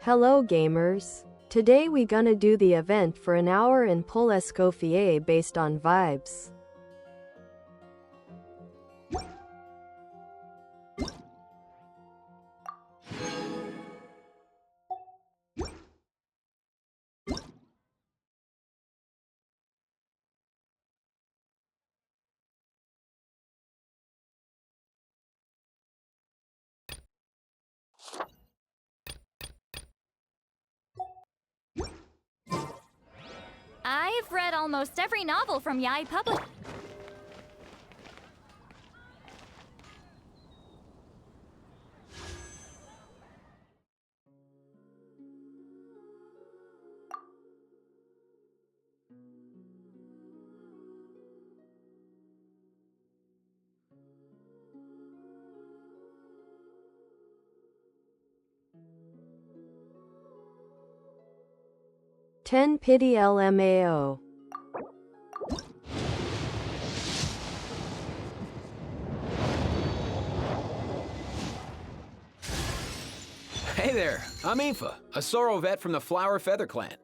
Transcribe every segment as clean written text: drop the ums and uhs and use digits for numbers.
Hello gamers. Today we gonna do the event for an hour and pull Escofier based on vibes. I've read almost every novel from Yai Public. Ten pity lmao. Hey there, I'm Aoife, a Sorrow vet from the Flower Feather Clan.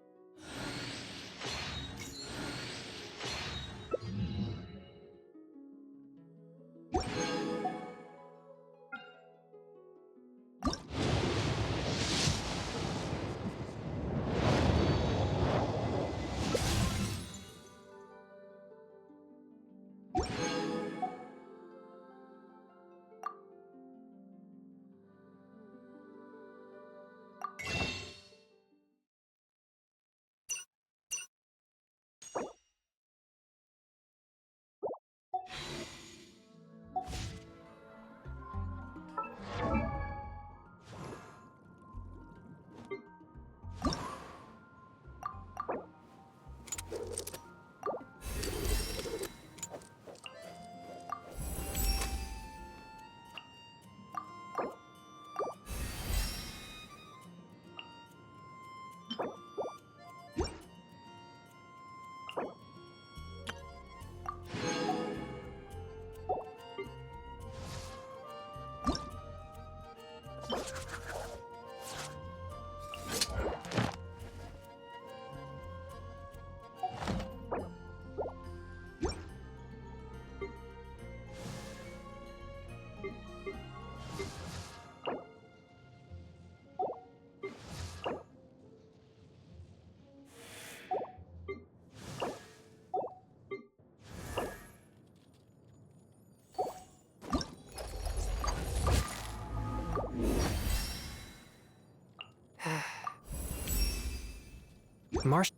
Marsh.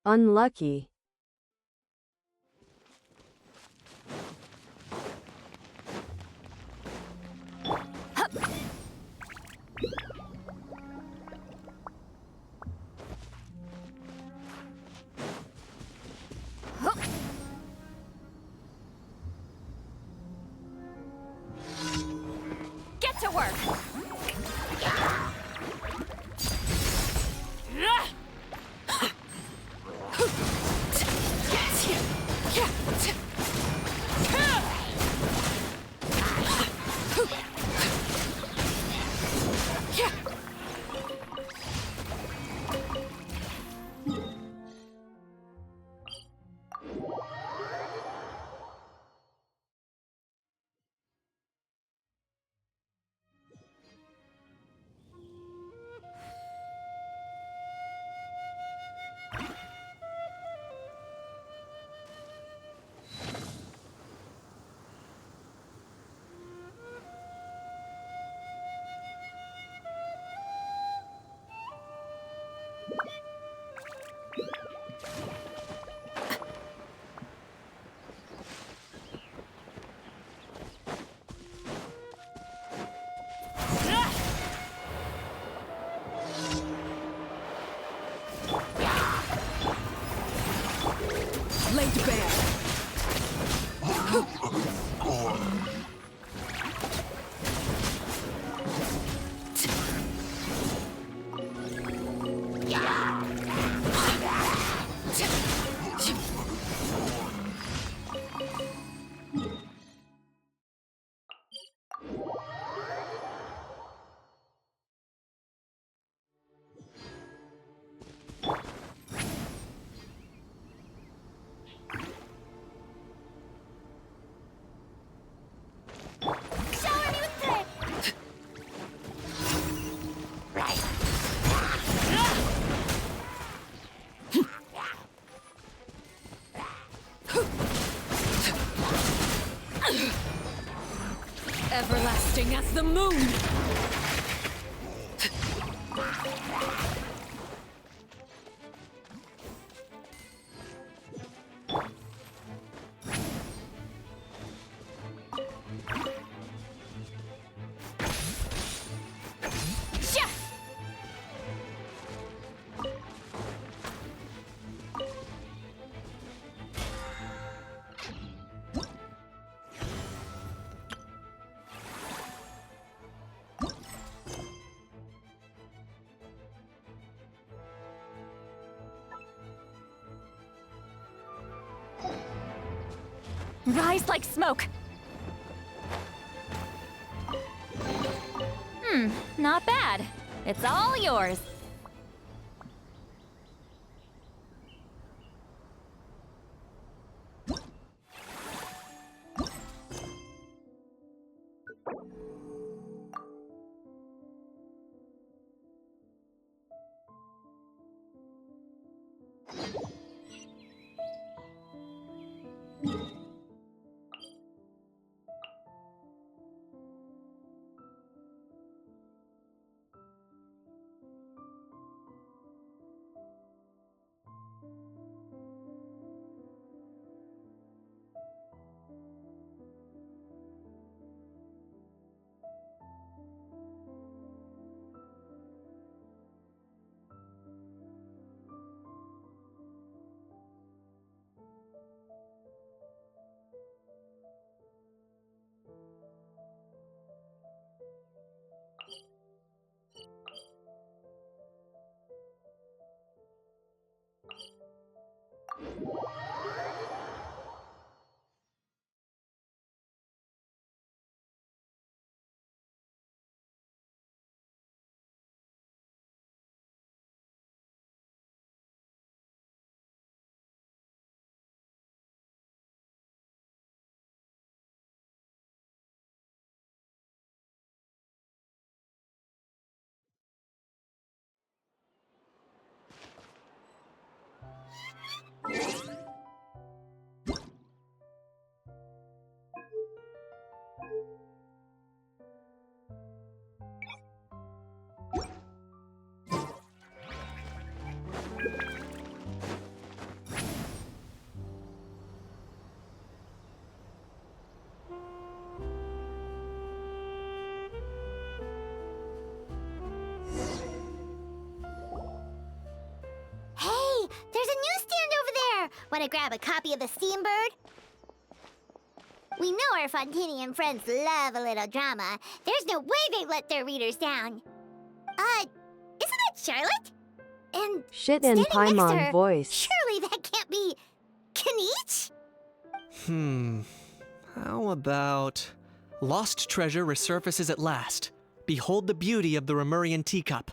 Unlucky. Get to work! Laid bare. Shower me with thread! Everlasting as the moon. Sha! Rise like smoke. Not bad. It's all yours. There's a newsstand over there! Wanna grab a copy of the Steambird? We know our Fontanian friends love a little drama. There's no way they let their readers down. Isn't that Charlotte? And Shit in standing next to her, Paimon voice. surely that can't be Kaniche? How about... Lost treasure resurfaces at last. Behold the beauty of the Remurian teacup.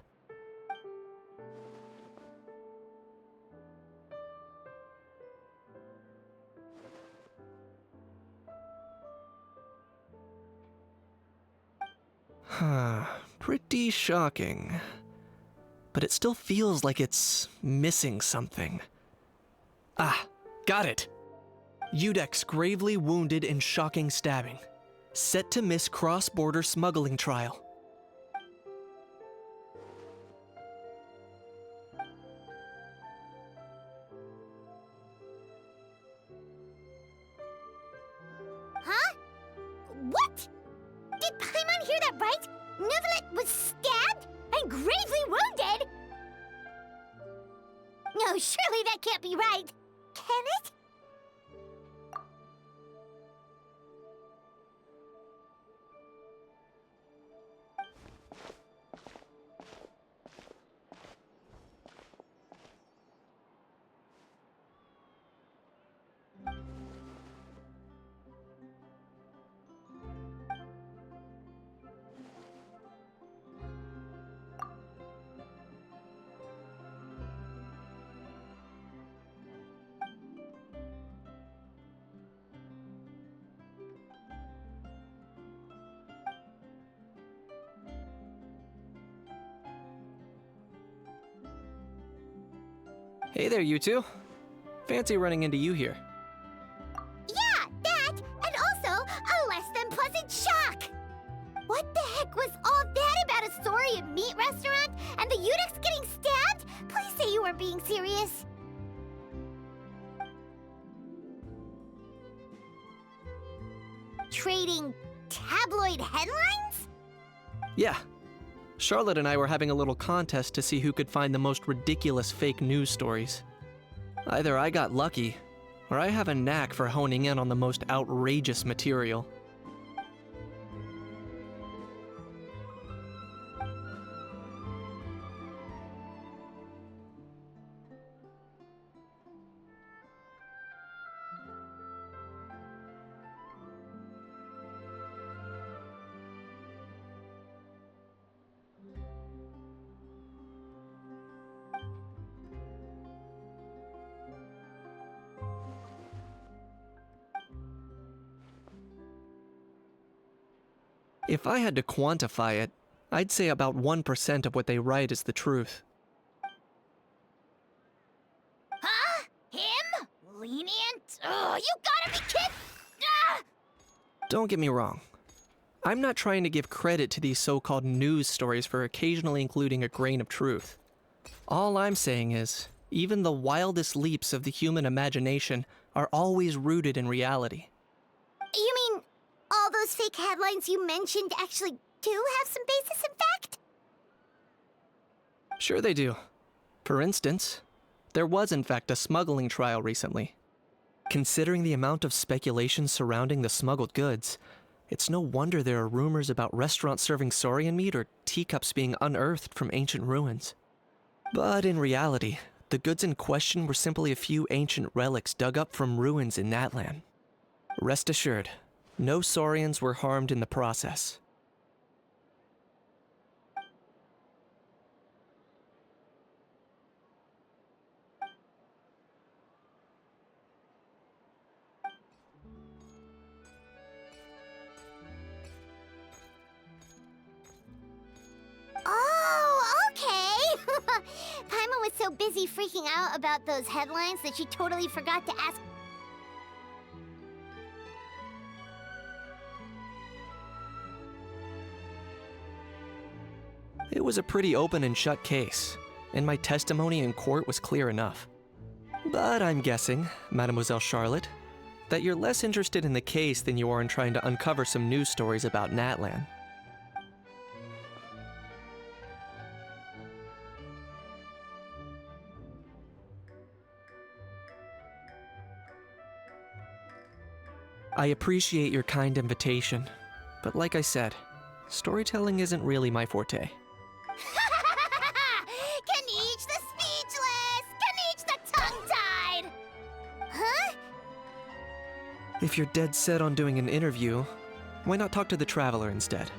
Pretty shocking. But it still feels like it's missing something. Ah, got it! Udex gravely wounded in shocking stabbing. Set to miss cross-border smuggling trial. Huh? What? Did Paimon hear that right? Neuvillette was stabbed and gravely wounded? No, surely that can't be right. Can it? Hey there, you two. Fancy running into you here. Yeah, that, and also a less than pleasant shock. What the heck was all that about a Saurian meat restaurant and the Udex getting stabbed? Please say you weren't being serious. Trading tabloid headlines? Yeah. Charlotte and I were having a little contest to see who could find the most ridiculous fake news stories. Either I got lucky, or I have a knack for honing in on the most outrageous material. If I had to quantify it, I'd say about 1% of what they write is the truth. Huh? Him? Lenient? Oh, you gotta be kidding! Ah! Don't get me wrong. I'm not trying to give credit to these so-called news stories for occasionally including a grain of truth. All I'm saying is, even the wildest leaps of the human imagination are always rooted in reality. You mean all those fake headlines you mentioned actually do have some basis in fact? Sure they do. For instance, there was in fact a smuggling trial recently. Considering the amount of speculation surrounding the smuggled goods, it's no wonder there are rumors about restaurants serving saurian meat or teacups being unearthed from ancient ruins. But in reality, the goods in question were simply a few ancient relics dug up from ruins in Natlan. Rest assured, no saurians were harmed in the process. Oh, okay! Paimon was so busy freaking out about those headlines that she totally forgot to ask. It was a pretty open and shut case, and my testimony in court was clear enough. But I'm guessing, Mademoiselle Charlotte, that you're less interested in the case than you are in trying to uncover some news stories about Natlan. I appreciate your kind invitation, but like I said, storytelling isn't really my forte. Kaniche the speechless! Kaniche the tongue-tied! Huh? If you're dead set on doing an interview, why not talk to the Traveler instead?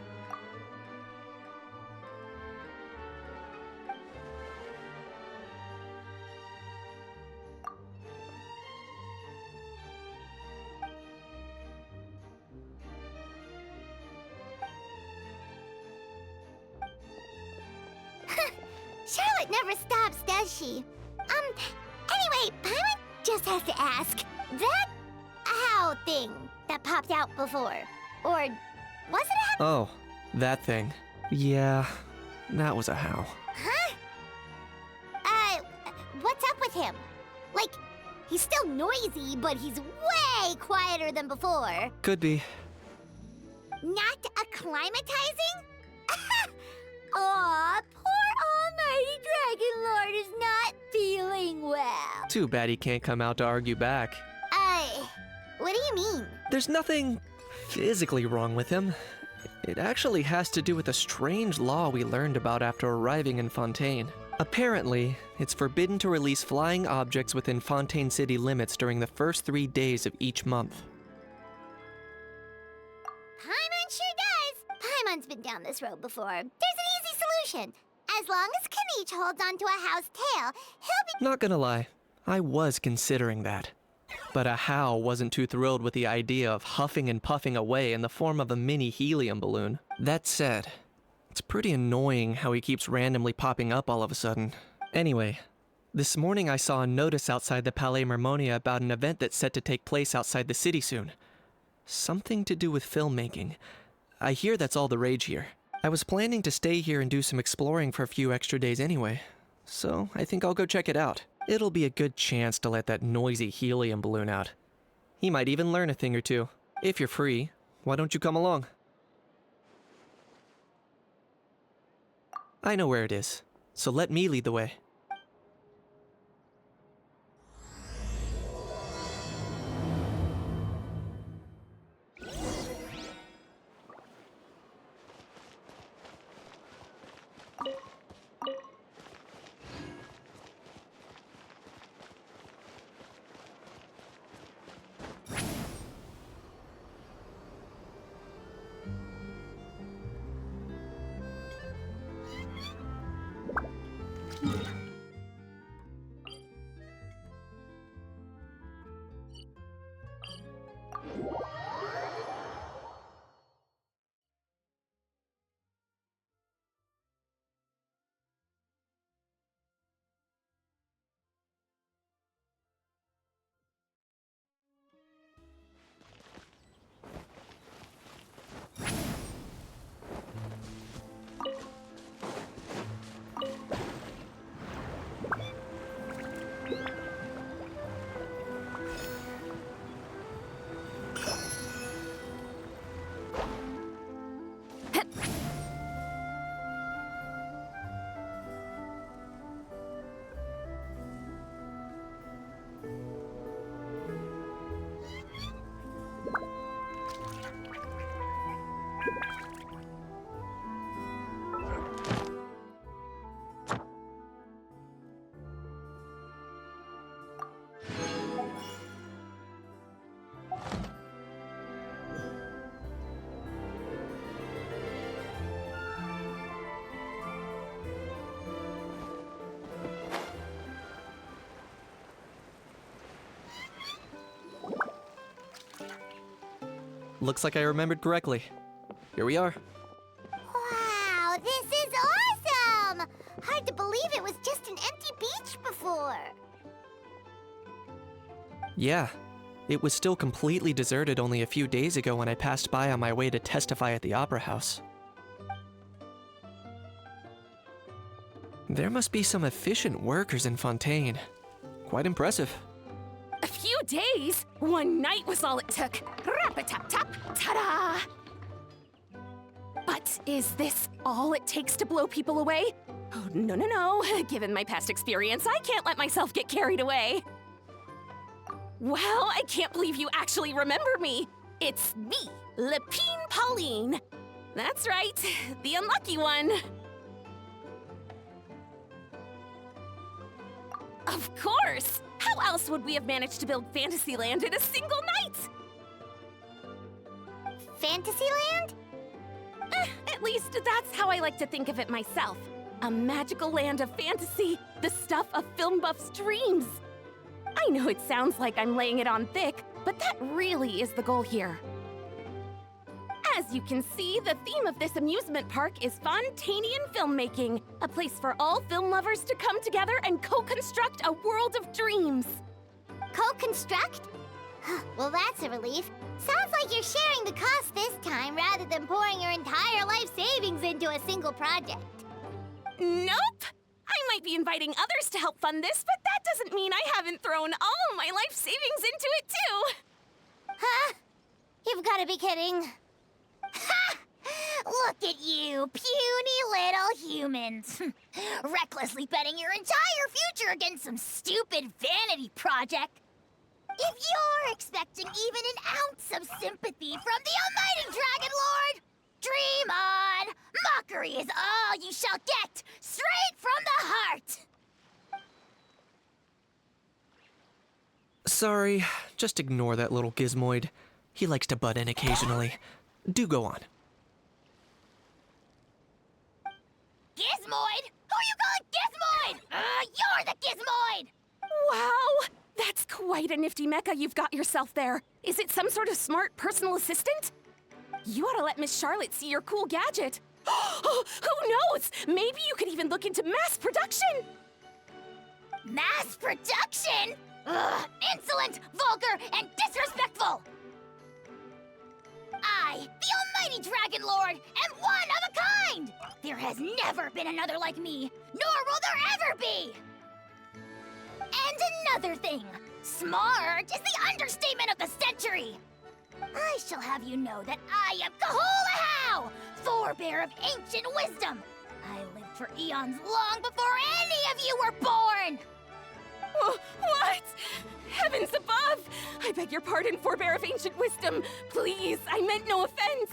Charlotte never stops, does she? Anyway, Paimon just has to ask. That how thing that popped out before, or was it a Oh, that thing. Yeah, that was a how. Huh? What's up with him? Like, he's still noisy, but he's way quieter than before. Could be. Not acclimatizing? Aw, poor almighty Dragon Lord is not feeling well. Too bad he can't come out to argue back. What do you mean? There's nothing physically wrong with him. It actually has to do with a strange law we learned about after arriving in Fontaine. Apparently, it's forbidden to release flying objects within Fontaine city limits during the first 3 days of each month. Paimon sure does. Paimon's been down this road before. There's an easy solution. As long as Kaniche holds onto a how's tail, he'll be— Not gonna lie, I was considering that. But a how wasn't too thrilled with the idea of huffing and puffing away in the form of a mini helium balloon. That said, it's pretty annoying how he keeps randomly popping up all of a sudden. Anyway, this morning I saw a notice outside the Palais Mermonia about an event that's set to take place outside the city soon. Something to do with filmmaking. I hear that's all the rage here. I was planning to stay here and do some exploring for a few extra days anyway, so I think I'll go check it out. It'll be a good chance to let that noisy helium balloon out. He might even learn a thing or two. If you're free, why don't you come along? I know where it is, so let me lead the way. Looks like I remembered correctly. Here we are. Wow, this is awesome! Hard to believe it was just an empty beach before. Yeah, it was still completely deserted only a few days ago when I passed by on my way to testify at the Opera House. There must be some efficient workers in Fontaine. Quite impressive. A few days? One night was all it took. Rap-a-tap-tap, ta-da! But is this all it takes to blow people away? Oh, no, no, no. Given my past experience, I can't let myself get carried away. Wow, I can't believe you actually remember me. It's me, Lepine Pauline. That's right, the unlucky one. Of course! How else would we have managed to build Fantasyland in a single night? Fantasyland? At least that's how I like to think of it myself. A magical land of fantasy, the stuff of film buffs' dreams. I know it sounds like I'm laying it on thick, but that really is the goal here. As you can see, the theme of this amusement park is Fontanian filmmaking, a place for all film lovers to come together and co-construct a world of dreams. Co-construct? Well, that's a relief. Sounds like you're sharing the cost this time rather than pouring your entire life savings into a single project. Nope! I might be inviting others to help fund this, but that doesn't mean I haven't thrown all my life savings into it too! Huh? You've got to be kidding. Ha! Look at you, puny little humans. Recklessly betting your entire future against some stupid vanity project. If you're expecting even an ounce of sympathy from the almighty Dragon Lord, dream on! Mockery is all you shall get, straight from the heart! Sorry, just ignore that little gizmoid. He likes to butt in occasionally. Do go on. Gizmoid? Who you calling Gizmoid? You're the Gizmoid! Wow! That's quite a nifty mecha you've got yourself there. Is it some sort of smart personal assistant? You ought to let Miss Charlotte see your cool gadget. Who knows? Maybe you could even look into mass production! Mass production? Ugh, insolent, vulgar, and disrespectful! I, the almighty Dragon Lord, am one of a kind! There has never been another like me, nor will there ever be! And another thing, smart is the understatement of the century! I shall have you know that I am Kahulahau, forebear of ancient wisdom! I lived for eons long before any of you were born! What? Heavens above! I beg your pardon, forebear of ancient wisdom. Please, I meant no offense.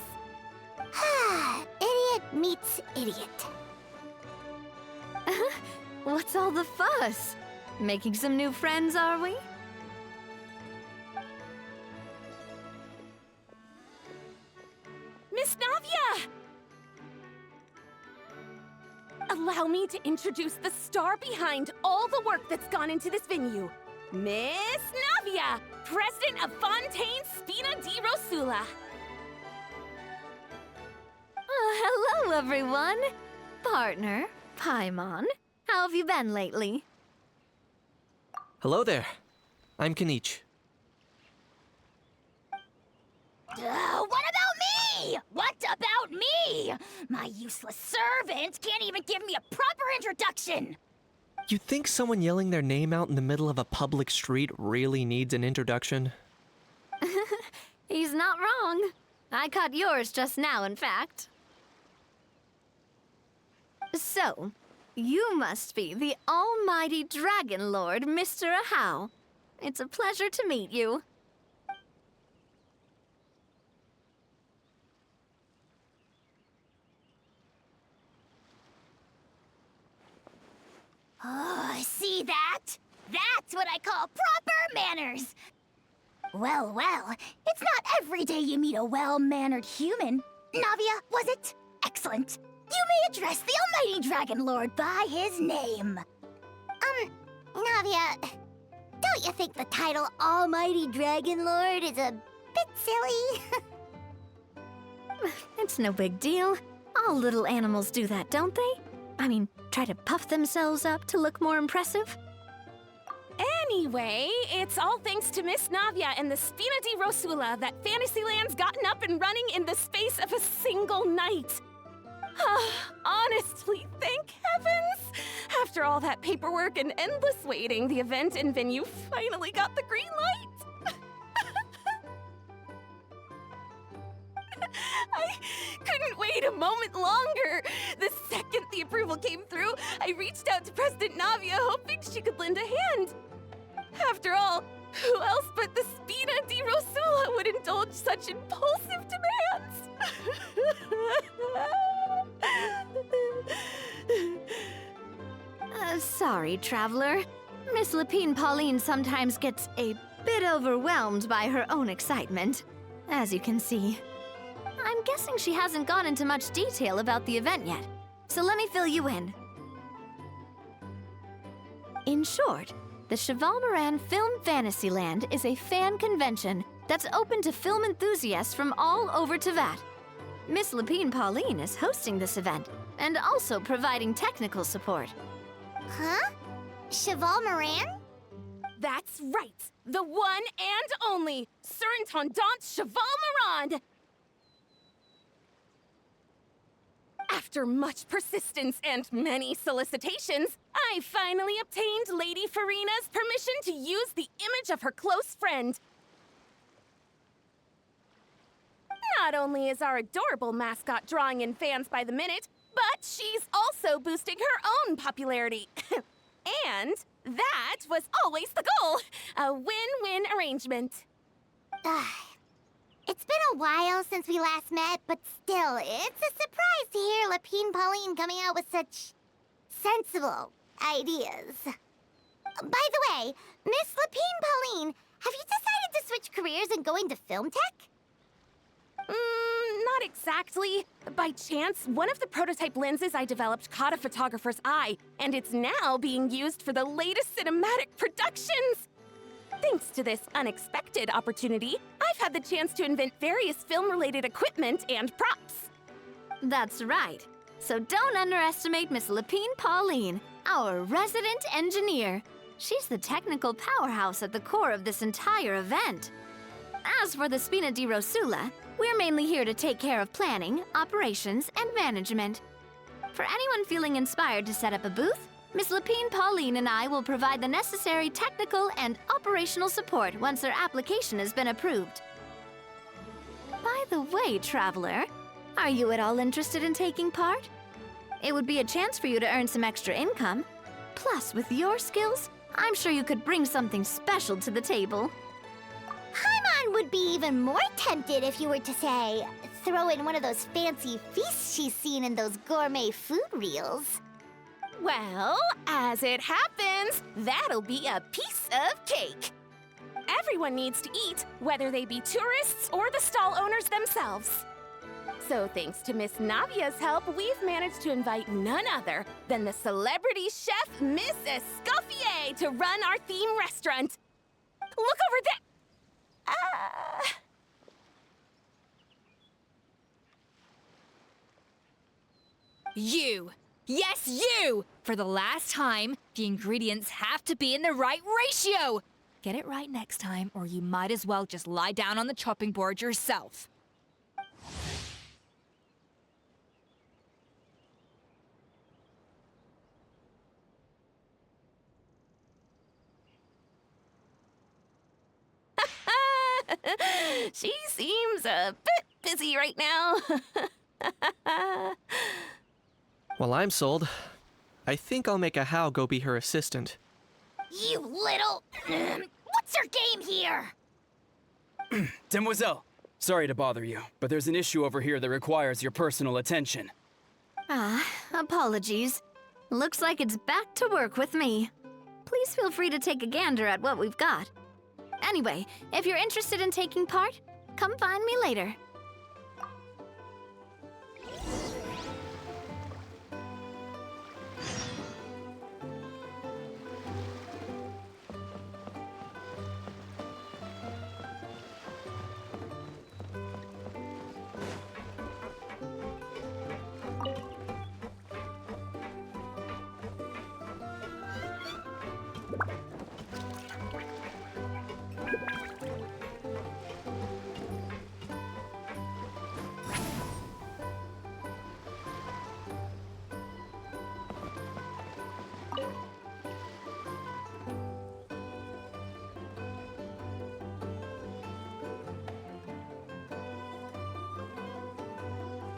Idiot meets idiot. What's all the fuss? Making some new friends, are we? Miss Navia! Allow me to introduce the star behind all the work that's gone into this venue. Miss Navia, president of Fontaine Spina di Rosula. Hello, everyone. Partner, Paimon, how have you been lately? Hello there. I'm Kanich. What about me? What about me? My useless servant can't even give me a proper introduction. You think someone yelling their name out in the middle of a public street really needs an introduction? He's not wrong. I caught yours just now, in fact. So, you must be the almighty Dragon Lord, Mr. Ahau. It's a pleasure to meet you. Oh, see that? That's what I call proper manners. Well, it's not every day you meet a well-mannered human. Navia, was it? Excellent. You may address the almighty Dragon Lord by his name. Navia, don't you think the title Almighty Dragon Lord is a bit silly? It's no big deal. All little animals do that, don't they? I mean, try to puff themselves up to look more impressive. Anyway, it's all thanks to Miss Navia and the Spina di Rosula that Fantasyland's gotten up and running in the space of a single night. Honestly, thank heavens! After all that paperwork and endless waiting, the event and venue finally got the green light. I couldn't wait a moment longer. The second the approval came through, I reached out to President Navia hoping she could lend a hand. After all, who else but the Spina di Rosula would indulge such impulsive demands. Sorry, Traveler. Miss Lapine Pauline sometimes gets a bit overwhelmed by her own excitement, as you can see. I'm guessing she hasn't gone into much detail about the event yet, so let me fill you in. In short, the Cheval Moran Film Fantasyland is a fan convention that's open to film enthusiasts from all over Teyvat. Miss Lapine Pauline is hosting this event and also providing technical support. Huh? Cheval Moran? That's right. The one and only Surintendant Cheval Moran. After much persistence and many solicitations, I finally obtained Lady Farina's permission to use the image of her close friend. Not only is our adorable mascot drawing in fans by the minute, but she's also boosting her own popularity. And that was always the goal. A win-win arrangement. It's been a while since we last met, but still, it's a surprise to hear Lapine Pauline coming out with such sensible ideas. By the way, Miss Lapine Pauline, have you decided to switch careers and go into film tech? Not exactly. By chance, one of the prototype lenses I developed caught a photographer's eye, and it's now being used for the latest cinematic productions. Thanks to this unexpected opportunity, I've had the chance to invent various film-related equipment and props. That's right. So don't underestimate Miss Lapine Pauline, our resident engineer. She's the technical powerhouse at the core of this entire event. As for the Spina di Rosula, we're mainly here to take care of planning, operations, and management. For anyone feeling inspired to set up a booth, Miss Lapine Pauline and I will provide the necessary technical and operational support once their application has been approved. By the way, Traveler, are you at all interested in taking part? It would be a chance for you to earn some extra income. Plus, with your skills, I'm sure you could bring something special to the table. Paimon would be even more tempted if you were to, say, throw in one of those fancy feasts she's seen in those gourmet food reels. Well, as it happens, that'll be a piece of cake. Everyone needs to eat, whether they be tourists or the stall owners themselves. So thanks to Miss Navia's help, we've managed to invite none other than the celebrity chef, Miss Escofier, to run our theme restaurant. Look over there! You! Yes, you! For the last time, the ingredients have to be in the right ratio! Get it right next time, or you might as well just lie down on the chopping board yourself. She seems a bit busy right now. Well, I'm sold. I think I'll make a How go be her assistant. You little... What's your game here? Demoiselle, sorry to bother you, but there's an issue over here that requires your personal attention. Apologies. Looks like it's back to work with me. Please feel free to take a gander at what we've got. Anyway, if you're interested in taking part, come find me later.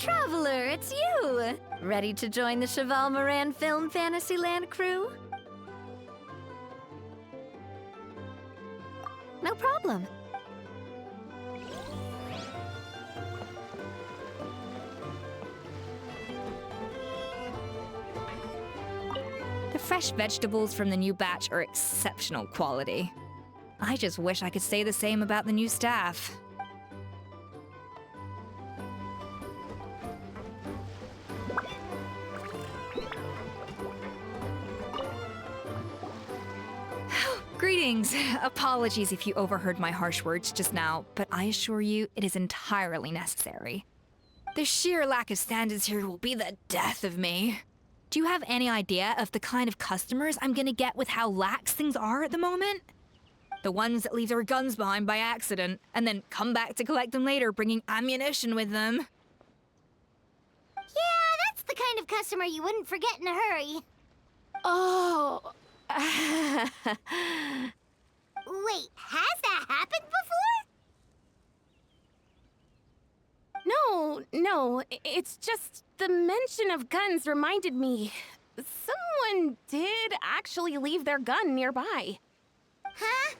Traveler, it's you! Ready to join the Cheval Moran Film Fantasyland crew? No problem. fresh vegetables from the new batch are exceptional quality. I just wish I could say the same about the new staff. Greetings. Apologies if you overheard my harsh words just now, but I assure you it is entirely necessary. The sheer lack of standards here will be the death of me. Do you have any idea of the kind of customers I'm gonna get with how lax things are at the moment? The ones that leave their guns behind by accident, and then come back to collect them later, bringing ammunition with them. Yeah, that's the kind of customer you wouldn't forget in a hurry. Oh. Wait, has that happened before? No, it's just the mention of guns reminded me. Someone did actually leave their gun nearby. Huh?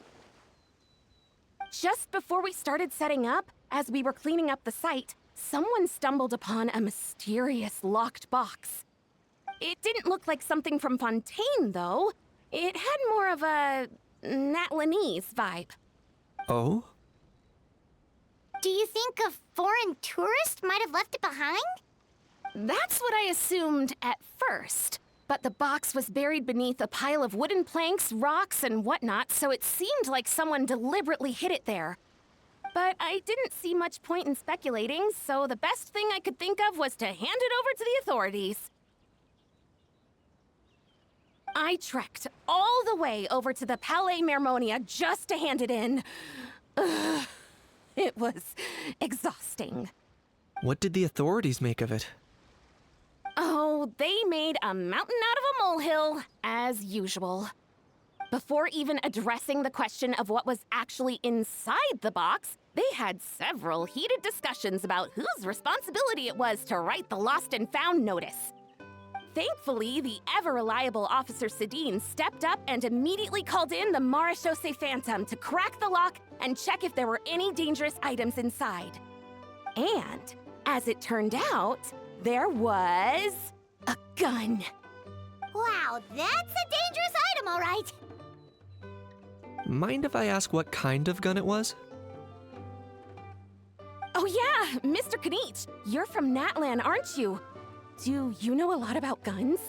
Just before we started setting up, as we were cleaning up the site, someone stumbled upon a mysterious locked box. It didn't look like something from Fontaine, though. It had more of a Natlanese vibe. Oh? Do you think a foreign tourist might have left it behind? That's what I assumed at first. But the box was buried beneath a pile of wooden planks, rocks, and whatnot, so it seemed like someone deliberately hid it there. But I didn't see much point in speculating, so the best thing I could think of was to hand it over to the authorities. I trekked all the way over to the Palais Mermonia just to hand it in. Ugh, it was exhausting. What did the authorities make of it? Oh, they made a mountain out of a molehill, as usual. Before even addressing the question of what was actually inside the box, they had several heated discussions about whose responsibility it was to write the lost and found notice. Thankfully, the ever-reliable Officer Sedine stepped up and immediately called in the Marechaussee Phantom to crack the lock and check if there were any dangerous items inside. And, as it turned out, there was a gun. Wow, that's a dangerous item, all right. Mind if I ask what kind of gun it was? Oh yeah, Mr. Kanich, you're from Natlan, aren't you? Do you know a lot about guns?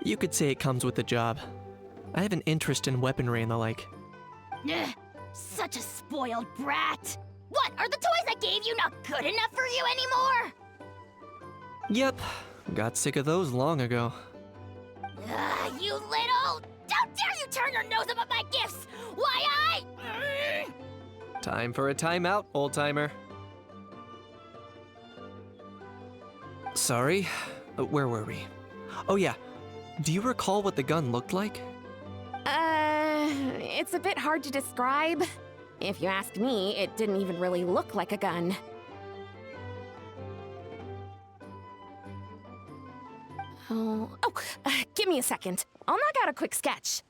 You could say it comes with the job. I have an interest in weaponry and the like. Ugh, such a spoiled brat. What, are the toys I gave you not good enough for you anymore? Yep, got sick of those long ago. Ugh, you little... Don't dare you turn your nose up at my gifts! Why Time for a timeout, old-timer. Sorry, where were we? Oh yeah, do you recall what the gun looked like? It's a bit hard to describe. If you ask me, it didn't even really look like a gun. Give me a second. I'll knock out a quick sketch.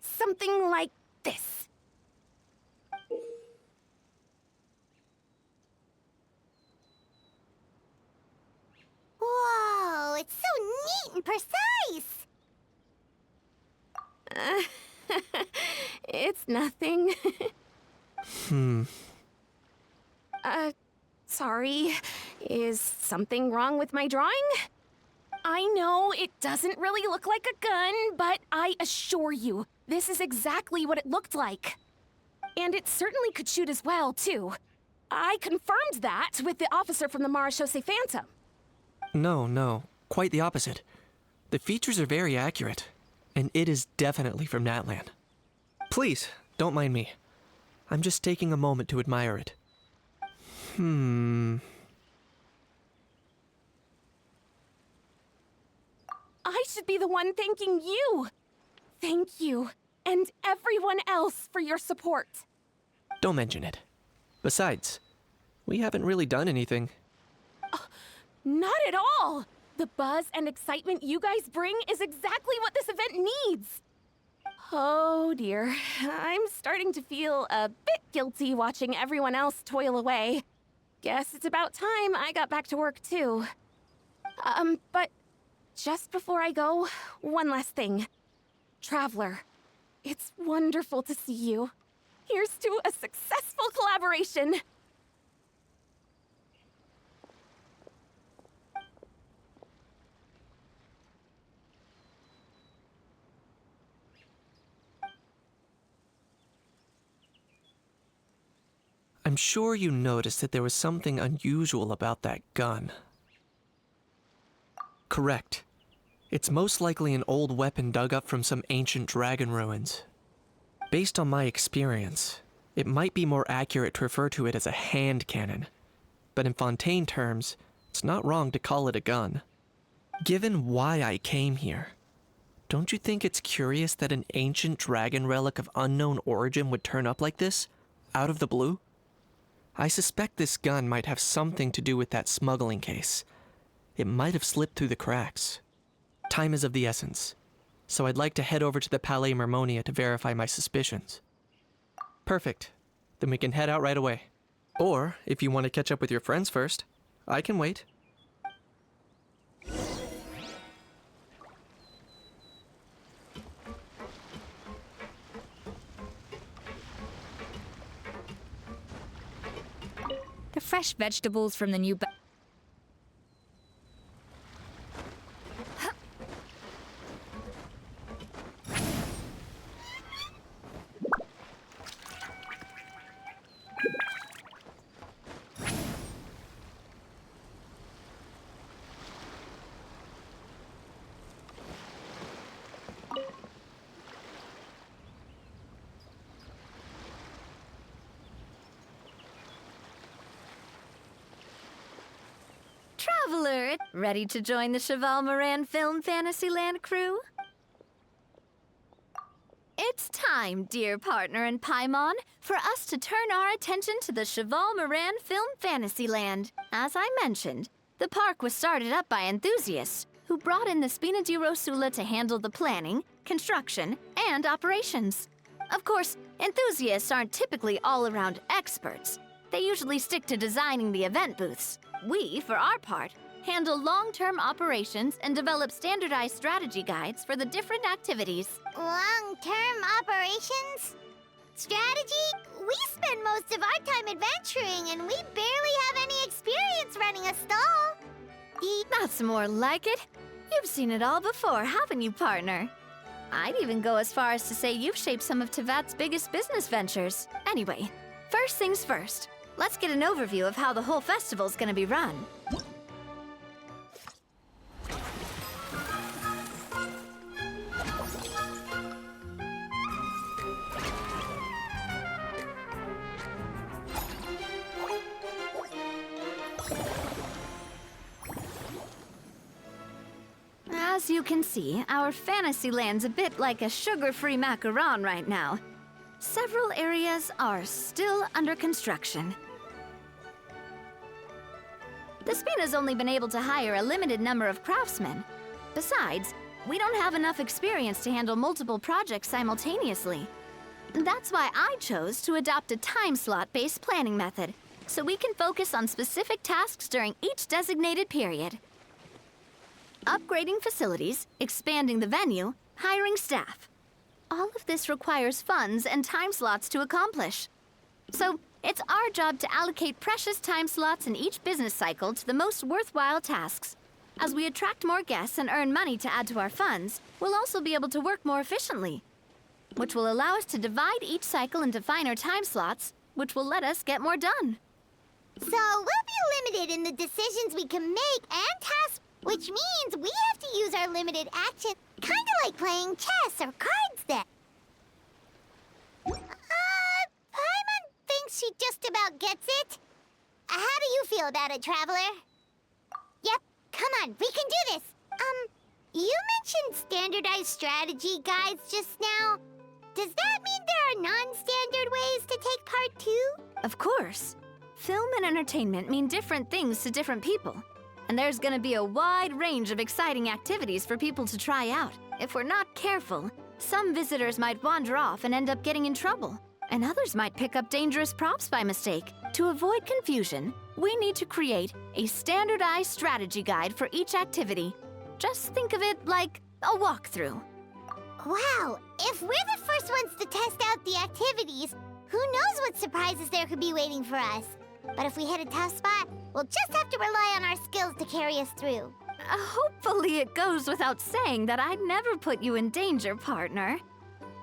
Something like this. Whoa, it's so neat and precise. It's nothing. Sorry. Is something wrong with my drawing? I know it doesn't really look like a gun, but I assure you, this is exactly what it looked like. And it certainly could shoot as well, too. I confirmed that with the officer from the Marechaussee Phantom. No, quite the opposite. The features are very accurate, and it is definitely from Natlan. Please, don't mind me. I'm just taking a moment to admire it. I should be the one thanking you. Thank you, and everyone else for your support. Don't mention it. Besides, we haven't really done anything. Not at all! The buzz and excitement you guys bring is exactly what this event needs! Oh dear, I'm starting to feel a bit guilty watching everyone else toil away. Guess it's about time I got back to work too. But just before I go, one last thing. Traveler, it's wonderful to see you. Here's to a successful collaboration! I'm sure you noticed that there was something unusual about that gun. Correct. It's most likely an old weapon dug up from some ancient dragon ruins. Based on my experience, it might be more accurate to refer to it as a hand cannon. But in Fontaine terms, it's not wrong to call it a gun. Given why I came here, don't you think it's curious that an ancient dragon relic of unknown origin would turn up like this, out of the blue? I suspect this gun might have something to do with that smuggling case. It might have slipped through the cracks. Time is of the essence, so I'd like to head over to the Palais Mermonia to verify my suspicions. Perfect. Then we can head out right away. Or, if you want to catch up with your friends first, I can wait. The fresh vegetables from the new Traveler, ready to join the Cheval Moran Film Fantasyland crew? It's time, dear partner and Paimon, for us to turn our attention to the Cheval Moran Film Fantasyland. As I mentioned, the park was started up by enthusiasts who brought in the Spina di Rosula to handle the planning, construction, and operations. Of course, enthusiasts aren't typically all-around experts. They usually stick to designing the event booths. We, for our part, handle long-term operations and develop standardized strategy guides for the different activities. Long-term operations? Strategy? We spend most of our time adventuring, and we barely have any experience running a stall. That's more like it. You've seen it all before, haven't you, partner? I'd even go as far as to say you've shaped some of Tevat's biggest business ventures. Anyway, first things first. Let's get an overview of how the whole festival's gonna be run. As you can see, our Fantasyland's a bit like a sugar-free macaron right now. Several areas are still under construction. The Spina's only been able to hire a limited number of craftsmen. Besides, we don't have enough experience to handle multiple projects simultaneously. That's why I chose to adopt a time slot-based planning method, so we can focus on specific tasks during each designated period. Upgrading facilities, expanding the venue, hiring staff. All of this requires funds and time slots to accomplish. So, it's our job to allocate precious time slots in each business cycle to the most worthwhile tasks. As we attract more guests and earn money to add to our funds, we'll also be able to work more efficiently, which will allow us to divide each cycle into finer time slots, which will let us get more done. So we'll be limited in the decisions we can make and tasks, which means we have to use our limited action, kind of like playing chess or cards then. Paimon thinks she just about gets it. How do you feel about it, Traveler? Yep, come on, we can do this. You mentioned standardized strategy guides just now. Does that mean there are non-standard ways to take part too? Of course. Film and entertainment mean different things to different people. And there's gonna be a wide range of exciting activities for people to try out. If we're not careful, Some visitors might wander off and end up getting in trouble, and others might pick up dangerous props by mistake. To avoid confusion, we need to create a standardized strategy guide for each activity. Just think of it like a walkthrough. Wow, if we're the first ones to test out the activities, who knows what surprises there could be waiting for us? But if we hit a tough spot, we'll just have to rely on our skills to carry us through. Hopefully it goes without saying that I'd never put you in danger, partner.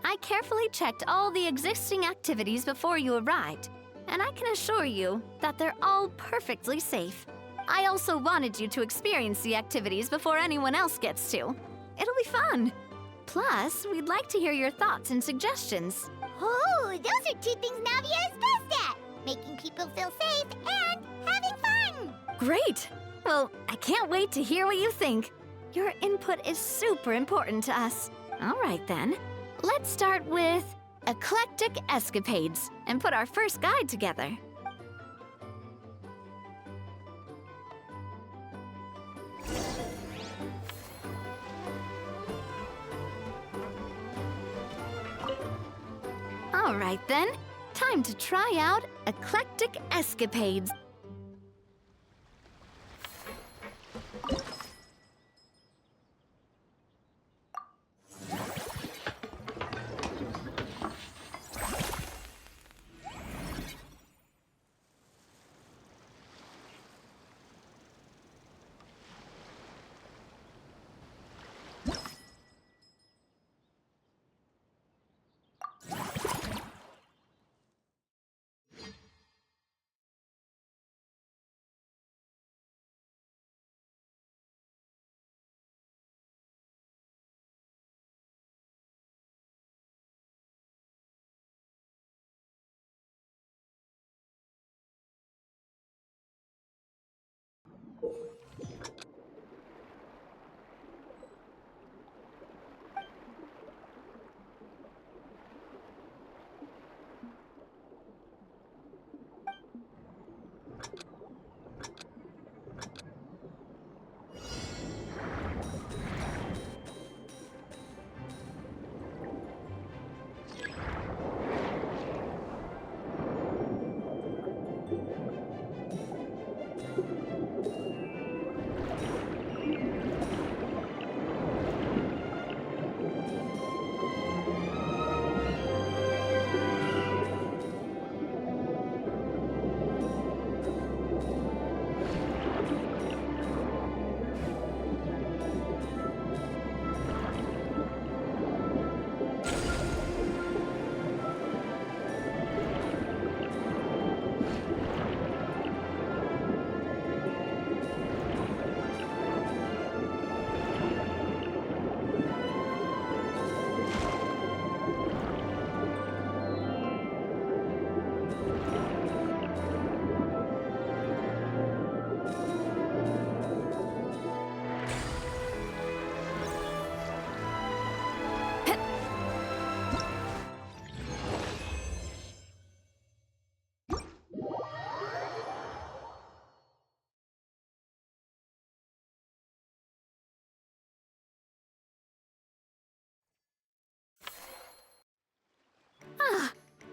I carefully checked all the existing activities before you arrived, and I can assure you that they're all perfectly safe. I also wanted you to experience the activities before anyone else gets to. It'll be fun. Plus, we'd like to hear your thoughts and suggestions. Oh, those are two things Navia is best at! Making people feel safe and having fun! Great! Well, I can't wait to hear what you think. Your input is super important to us. All right then, let's start with Eclectic Escapades and put our first guide together. All right then, time to try out Eclectic Escapades.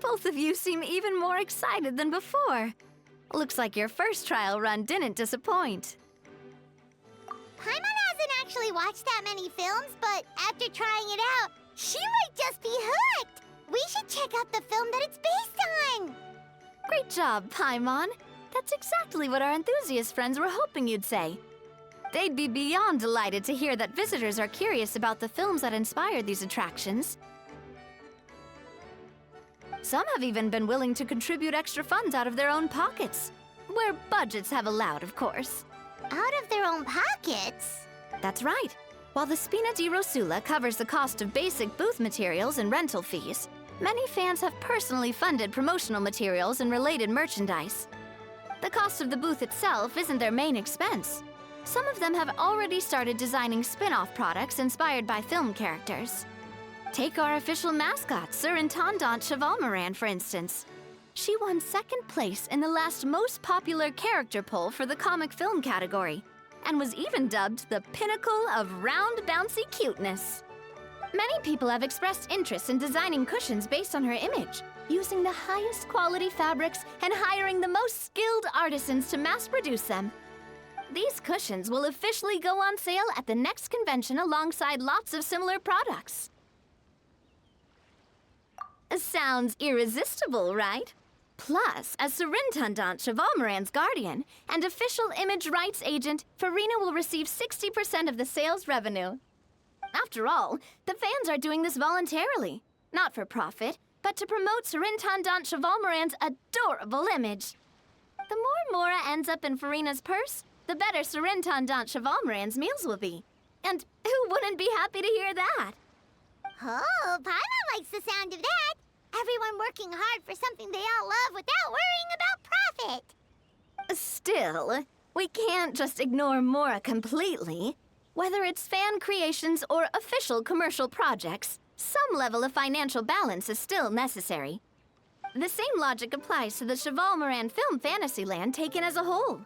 Both of you seem even more excited than before. Looks like your first trial run didn't disappoint. Paimon hasn't actually watched that many films, but after trying it out, she might just be hooked! We should check out the film that it's based on! Great job, Paimon. That's exactly what our enthusiast friends were hoping you'd say. They'd be beyond delighted to hear that visitors are curious about the films that inspired these attractions. Some have even been willing to contribute extra funds out of their own pockets. Where budgets have allowed, of course. Out of their own pockets? That's right. While the Spina di Rosula covers the cost of basic booth materials and rental fees, many fans have personally funded promotional materials and related merchandise. The cost of the booth itself isn't their main expense. Some of them have already started designing spin-off products inspired by film characters. Take our official mascot, Sir Intendant Chevalmoran, for instance. She won second place in the last most popular character poll for the comic film category, and was even dubbed the pinnacle of round bouncy cuteness. Many people have expressed interest in designing cushions based on her image, using the highest quality fabrics and hiring the most skilled artisans to mass produce them. These cushions will officially go on sale at the next convention alongside lots of similar products. Sounds irresistible, right? Plus, as Surintendant Chevalmoran's guardian and official image rights agent, Farina will receive 60% of the sales revenue. After all, the fans are doing this voluntarily, not for profit, but to promote Surintendant Chevalmoran's adorable image. The more Mora ends up in Farina's purse, the better Surintendant Chevalmoran's meals will be. And who wouldn't be happy to hear that? Oh, Paimon likes the sound of that. Everyone working hard for something they all love without worrying about profit. Still, we can't just ignore Mora completely. Whether it's fan creations or official commercial projects, some level of financial balance is still necessary. The same logic applies to the Chevalmoran Film Fantasyland taken as a whole.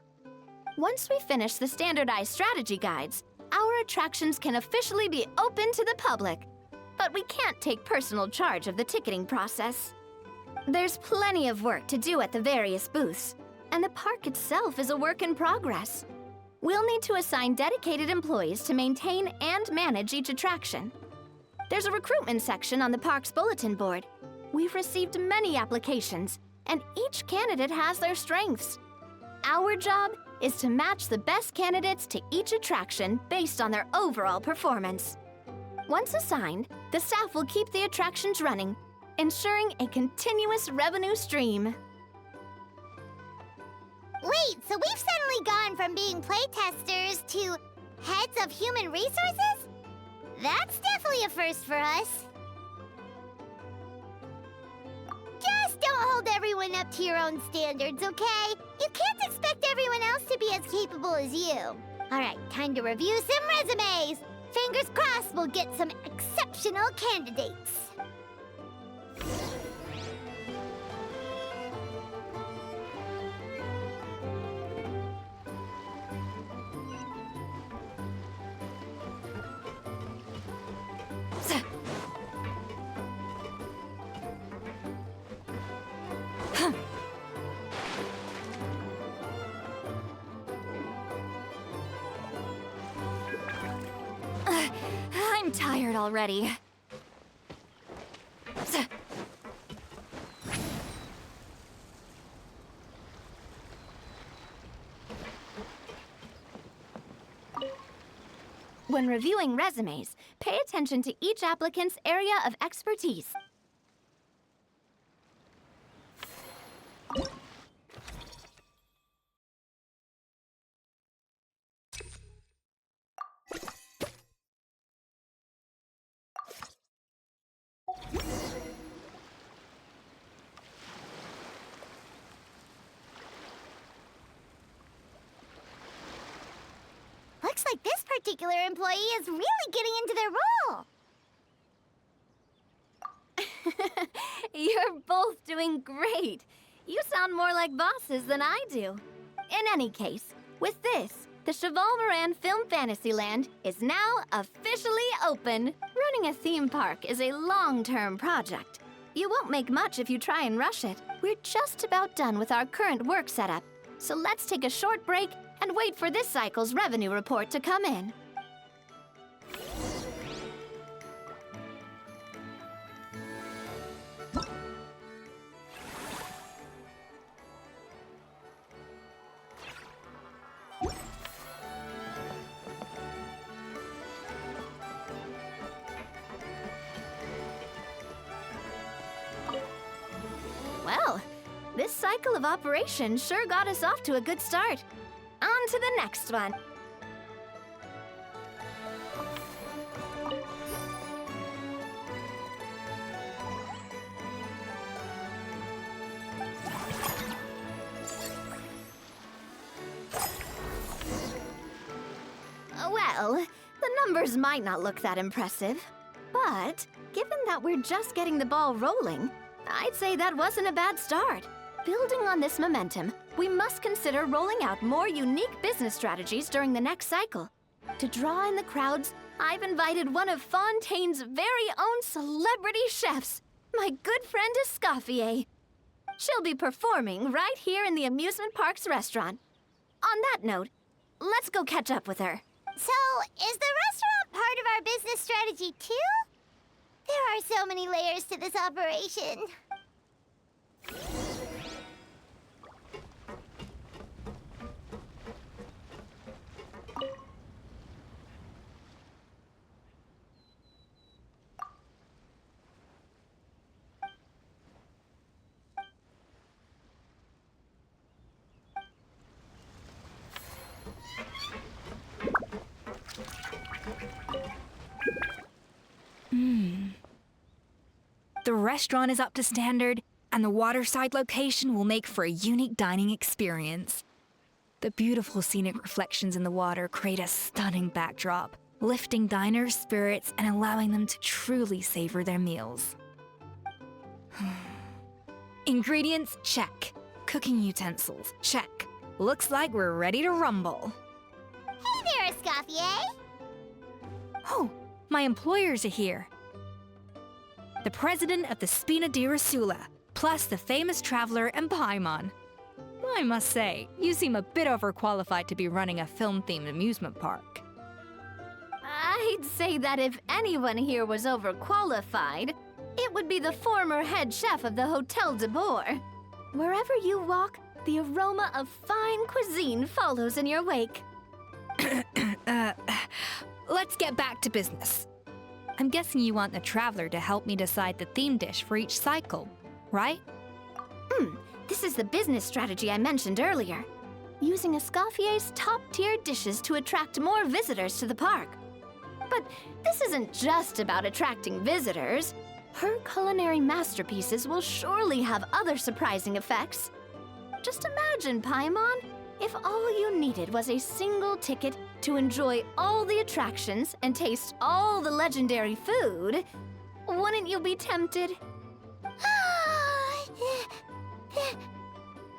Once we finish the standardized strategy guides, our attractions can officially be open to the public. But we can't take personal charge of the ticketing process. There's plenty of work to do at the various booths, and the park itself is a work in progress. We'll need to assign dedicated employees to maintain and manage each attraction. There's a recruitment section on the park's bulletin board. We've received many applications, and each candidate has their strengths. Our job is to match the best candidates to each attraction based on their overall performance. Once assigned, the staff will keep the attractions running, ensuring a continuous revenue stream. Wait, so we've suddenly gone from being playtesters to heads of human resources? That's definitely a first for us. Just don't hold everyone up to your own standards, okay? You can't expect everyone else to be as capable as you. All right, time to review some resumes. Fingers crossed we'll get some exceptional candidates. I'm tired already. When reviewing resumes, pay attention to each applicant's area of expertise. Looks like this particular employee is really getting into their role. You're both doing great. You sound more like bosses than I do. In any case, with this, the Chevalmoran Film Fantasyland is now officially open. Running a theme park is a long-term project. You won't make much if you try and rush it. We're just about done with our current work setup. So let's take a short break and wait for this cycle's revenue report to come in. Well, this cycle of operation sure got us off to a good start. On to the next one. Well, the numbers might not look that impressive, but given that we're just getting the ball rolling, I'd say that wasn't a bad start. Building on this momentum, we must consider rolling out more unique business strategies during the next cycle. To draw in the crowds, I've invited one of Fontaine's very own celebrity chefs, my good friend Escofier. She'll be performing right here in the amusement park's restaurant. On that note, let's go catch up with her. So, is the restaurant part of our business strategy too? There are so many layers to this operation. The restaurant is up to standard, and the waterside location will make for a unique dining experience. The beautiful scenic reflections in the water create a stunning backdrop, lifting diners' spirits and allowing them to truly savor their meals. Ingredients, check. Cooking utensils, check. Looks like we're ready to rumble. Hey there, Escofier! Oh, my employers are here. The president of the Spina di Rasula, plus the famous traveler and Paimon. I must say, you seem a bit overqualified to be running a film-themed amusement park. I'd say that if anyone here was overqualified, it would be the former head chef of the Hotel de Boer. Wherever you walk, the aroma of fine cuisine follows in your wake. Let's get back to business. I'm guessing you want the traveler to help me decide the theme dish for each cycle, right? This is the business strategy I mentioned earlier. Using Escoffier's top-tier dishes to attract more visitors to the park. But this isn't just about attracting visitors. Her culinary masterpieces will surely have other surprising effects. Just imagine, Paimon, if all you needed was a single ticket to enjoy all the attractions and taste all the legendary food. Wouldn't you be tempted?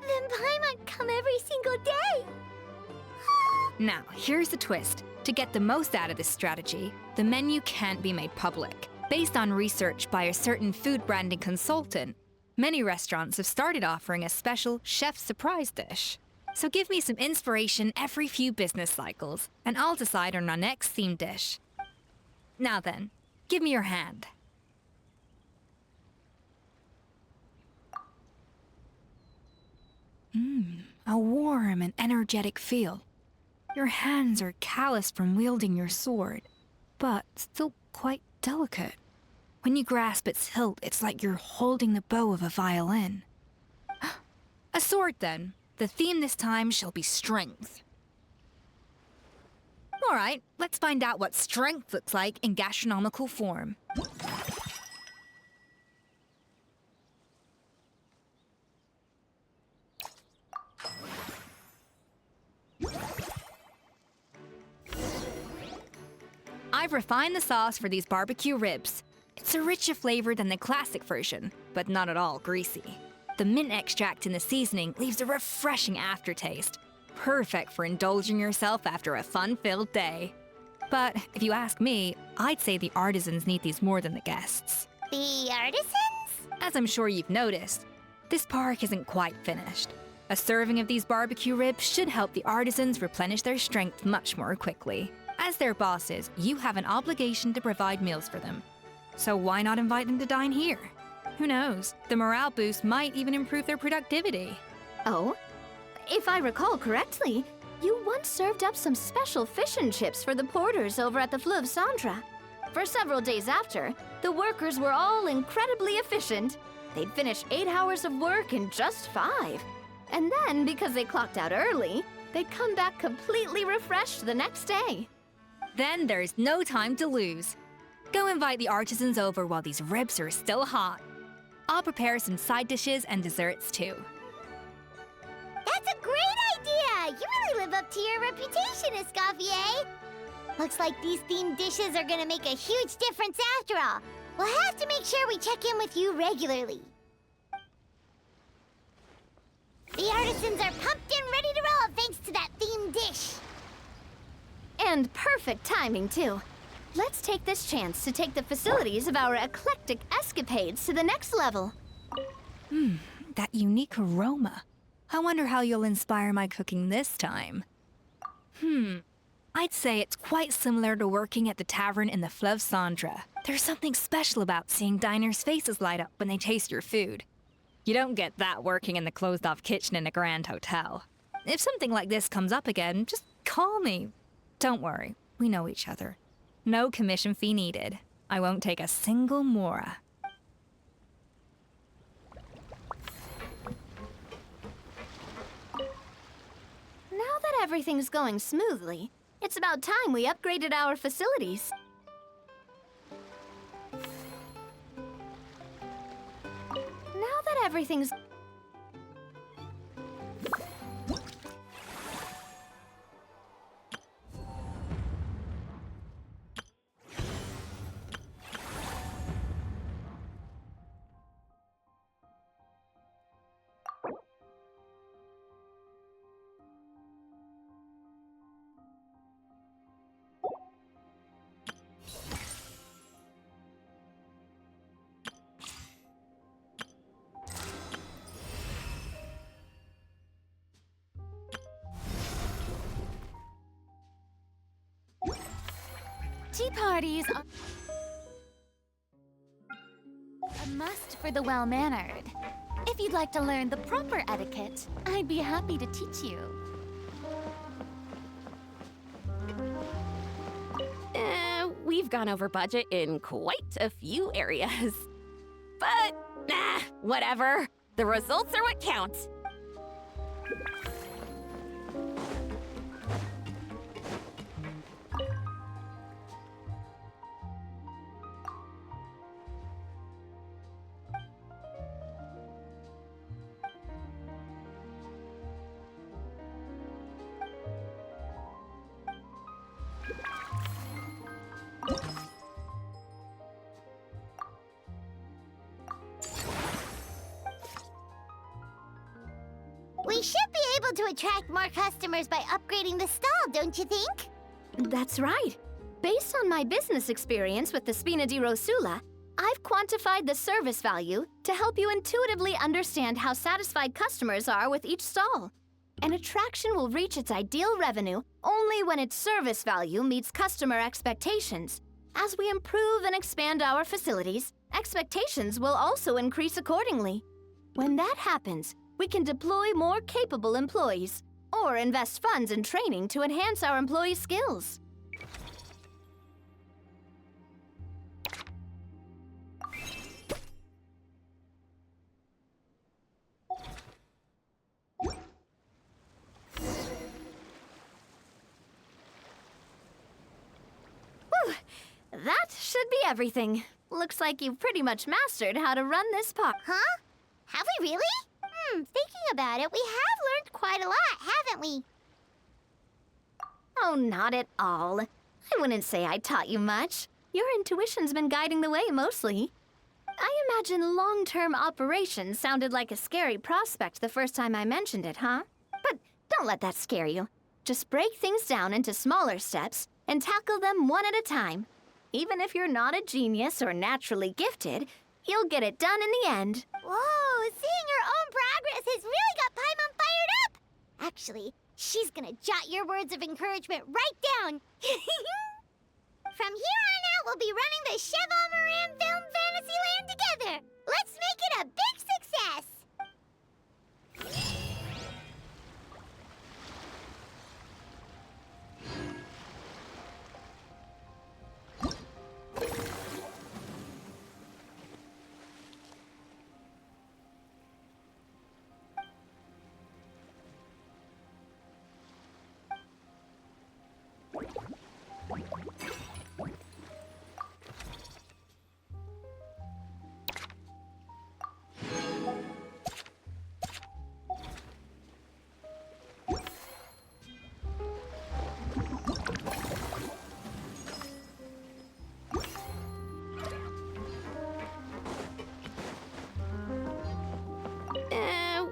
Then Paimon come every single day. Now, here's the twist. To get the most out of this strategy, the menu can't be made public. Based on research by a certain food branding consultant, many restaurants have started offering a special chef surprise dish. So give me some inspiration every few business cycles, and I'll decide on our next theme dish. Now then, give me your hand. A warm and energetic feel. Your hands are calloused from wielding your sword, but still quite delicate. When you grasp its hilt, it's like you're holding the bow of a violin. A sword, then. The theme this time shall be strength. All right, let's find out what strength looks like in gastronomical form. I've refined the sauce for these barbecue ribs. It's a richer flavor than the classic version, but not at all greasy. The mint extract in the seasoning leaves a refreshing aftertaste, perfect for indulging yourself after a fun-filled day. But if you ask me, I'd say the artisans need these more than the guests. The artisans? As I'm sure you've noticed, this park isn't quite finished. A serving of these barbecue ribs should help the artisans replenish their strength much more quickly. As their bosses, you have an obligation to provide meals for them. So why not invite them to dine here? Who knows? The morale boost might even improve their productivity. Oh? If I recall correctly, you once served up some special fish and chips for the porters over at the Fleuve Centre. For several days after, the workers were all incredibly efficient. They'd finish 8 hours of work in just 5. And then, because they clocked out early, they'd come back completely refreshed the next day. Then there's no time to lose. Go invite the artisans over while these ribs are still hot. I'll prepare some side dishes and desserts too. That's a great idea! You really live up to your reputation, Escofier. Looks like these themed dishes are gonna make a huge difference after all. We'll have to make sure we check in with you regularly. The artisans are pumped and ready to roll thanks to that themed dish. And perfect timing, too. Let's take this chance to take the facilities of our eclectic escapades to the next level. That unique aroma. I wonder how you'll inspire my cooking this time. I'd say it's quite similar to working at the tavern in the Fleuve Cendre. There's something special about seeing diners' faces light up when they taste your food. You don't get that working in the closed-off kitchen in a grand hotel. If something like this comes up again, just call me. Don't worry, we know each other. No commission fee needed. I won't take a single mora. Now that everything's going smoothly, it's about time we upgraded our facilities. Now that everything's... Tea parties are a must for the well-mannered. If you'd like to learn the proper etiquette, I'd be happy to teach you. We've gone over budget in quite a few areas. But, whatever. The results are what count. We should be able to attract more customers by upgrading the stall, don't you think? That's right. Based on my business experience with the Spina di Rosula, I've quantified the service value to help you intuitively understand how satisfied customers are with each stall. An attraction will reach its ideal revenue only when its service value meets customer expectations. As we improve and expand our facilities, expectations will also increase accordingly. When that happens, we can deploy more capable employees or invest funds in training to enhance our employees' skills. Whew, that should be everything. Looks like you've pretty much mastered how to run this park. Huh? Have we really? Thinking about it, we have learned quite a lot, haven't we? Oh, not at all. I wouldn't say I taught you much. Your intuition's been guiding the way mostly. I imagine long-term operations sounded like a scary prospect the first time I mentioned it, huh? But don't let that scare you. Just break things down into smaller steps and tackle them one at a time. Even if you're not a genius or naturally gifted, you'll get it done in the end. Whoa, seeing your own progress has really got Paimon fired up! Actually, she's gonna jot your words of encouragement right down. From here on out, we'll be running the Cheval Moran Film Fantasyland together. Let's make it a big success!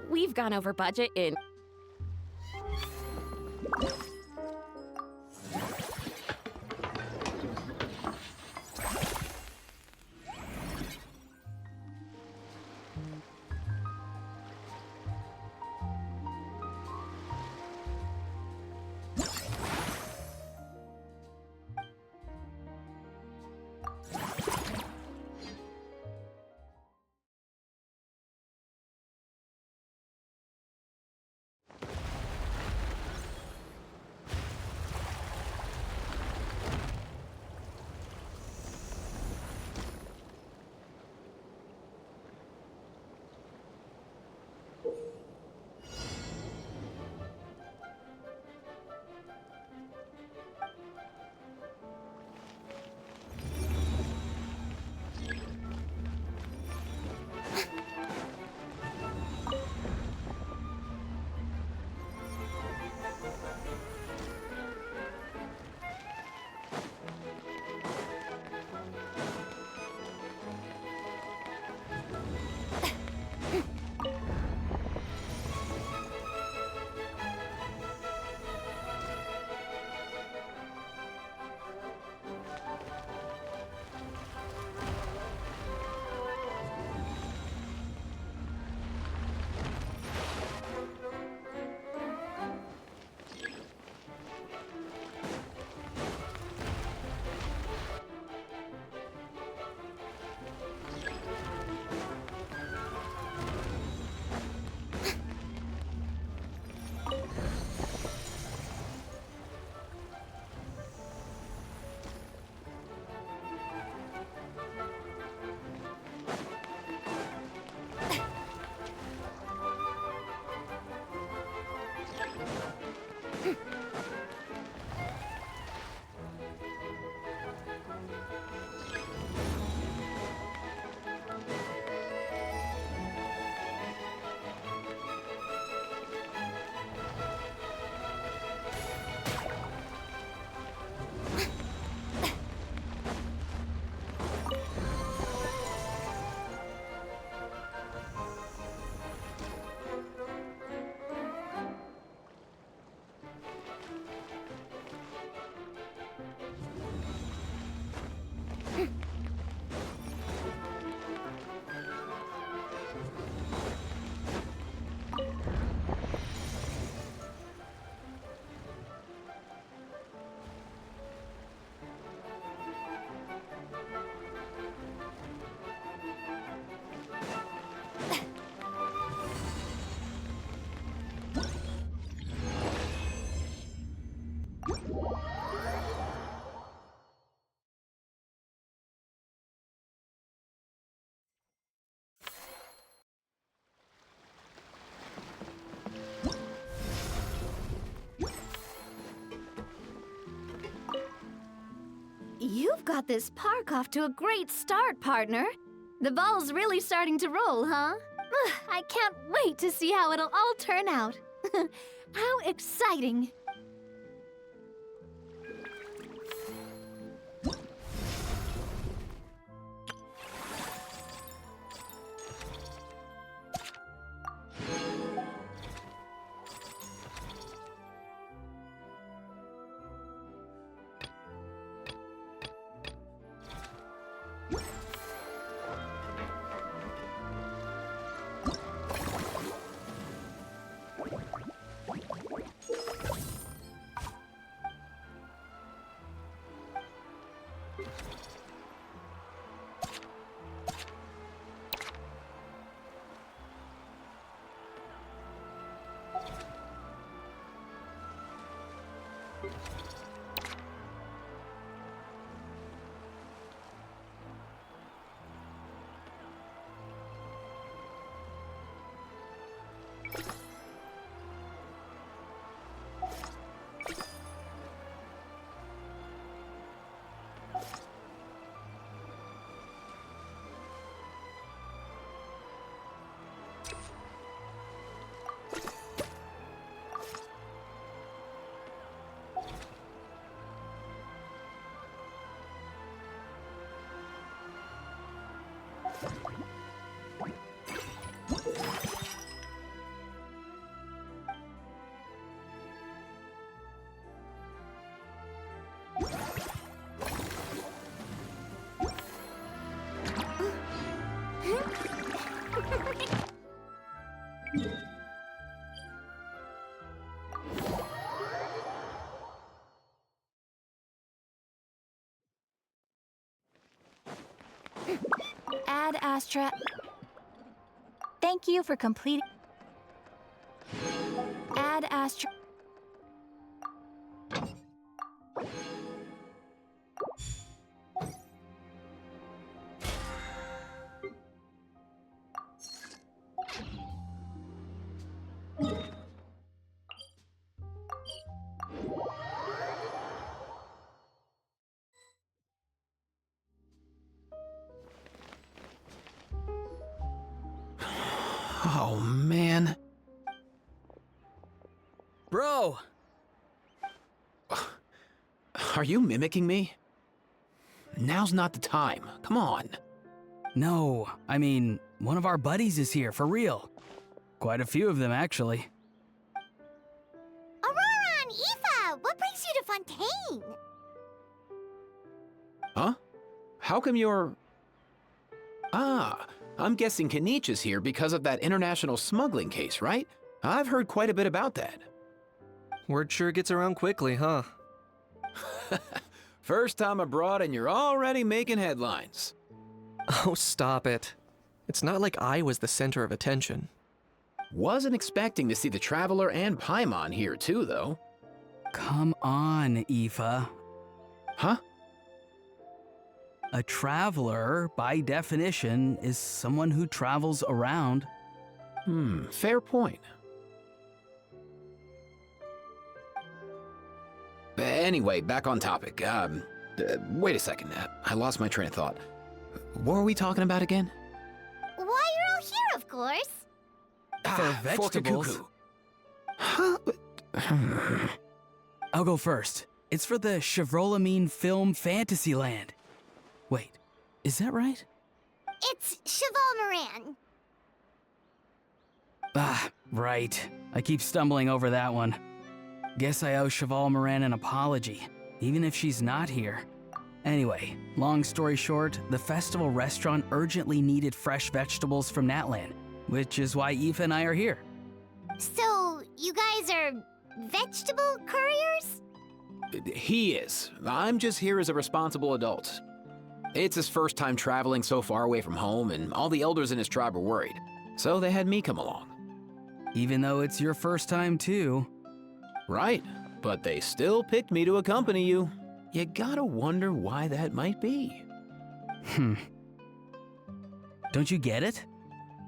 We've gone over budget in... got this park off to a great start, partner. The ball's really starting to roll, huh? I can't wait to see how it'll all turn out. How exciting! Ad Astra. Thank you for completing. Ad Astra. Oh, man. Bro! Are you mimicking me? Now's not the time. Come on. No, I mean, one of our buddies is here, for real. Quite a few of them, actually. Aurora and Aoife, what brings you to Fontaine? Huh? How come you're... Ah, I'm guessing Kanich is here because of that international smuggling case, right? I've heard quite a bit about that. Word sure gets around quickly, huh? First time abroad and you're already making headlines. Oh, stop it. It's not like I was the center of attention. Wasn't expecting to see the Traveler and Paimon here too, though. Come on, Aoife. Huh? A traveler, by definition, is someone who travels around. Fair point. Anyway, back on topic. Wait a second. I lost my train of thought. What were we talking about again? Why, you're all here, of course. For vegetables. Huh? I'll go first. It's for the Chevrolamine Film Fantasyland. Wait, is that right? It's Cheval Moran. Ah, right. I keep stumbling over that one. Guess I owe Cheval Moran an apology, even if she's not here. Anyway, long story short, the festival restaurant urgently needed fresh vegetables from Natlan, which is why Aoife and I are here. So, you guys are vegetable couriers? He is. I'm just here as a responsible adult. It's his first time traveling so far away from home, and all the elders in his tribe were worried. So they had me come along. Even though it's your first time too. Right, but they still picked me to accompany you. You gotta wonder why that might be. Don't you get it?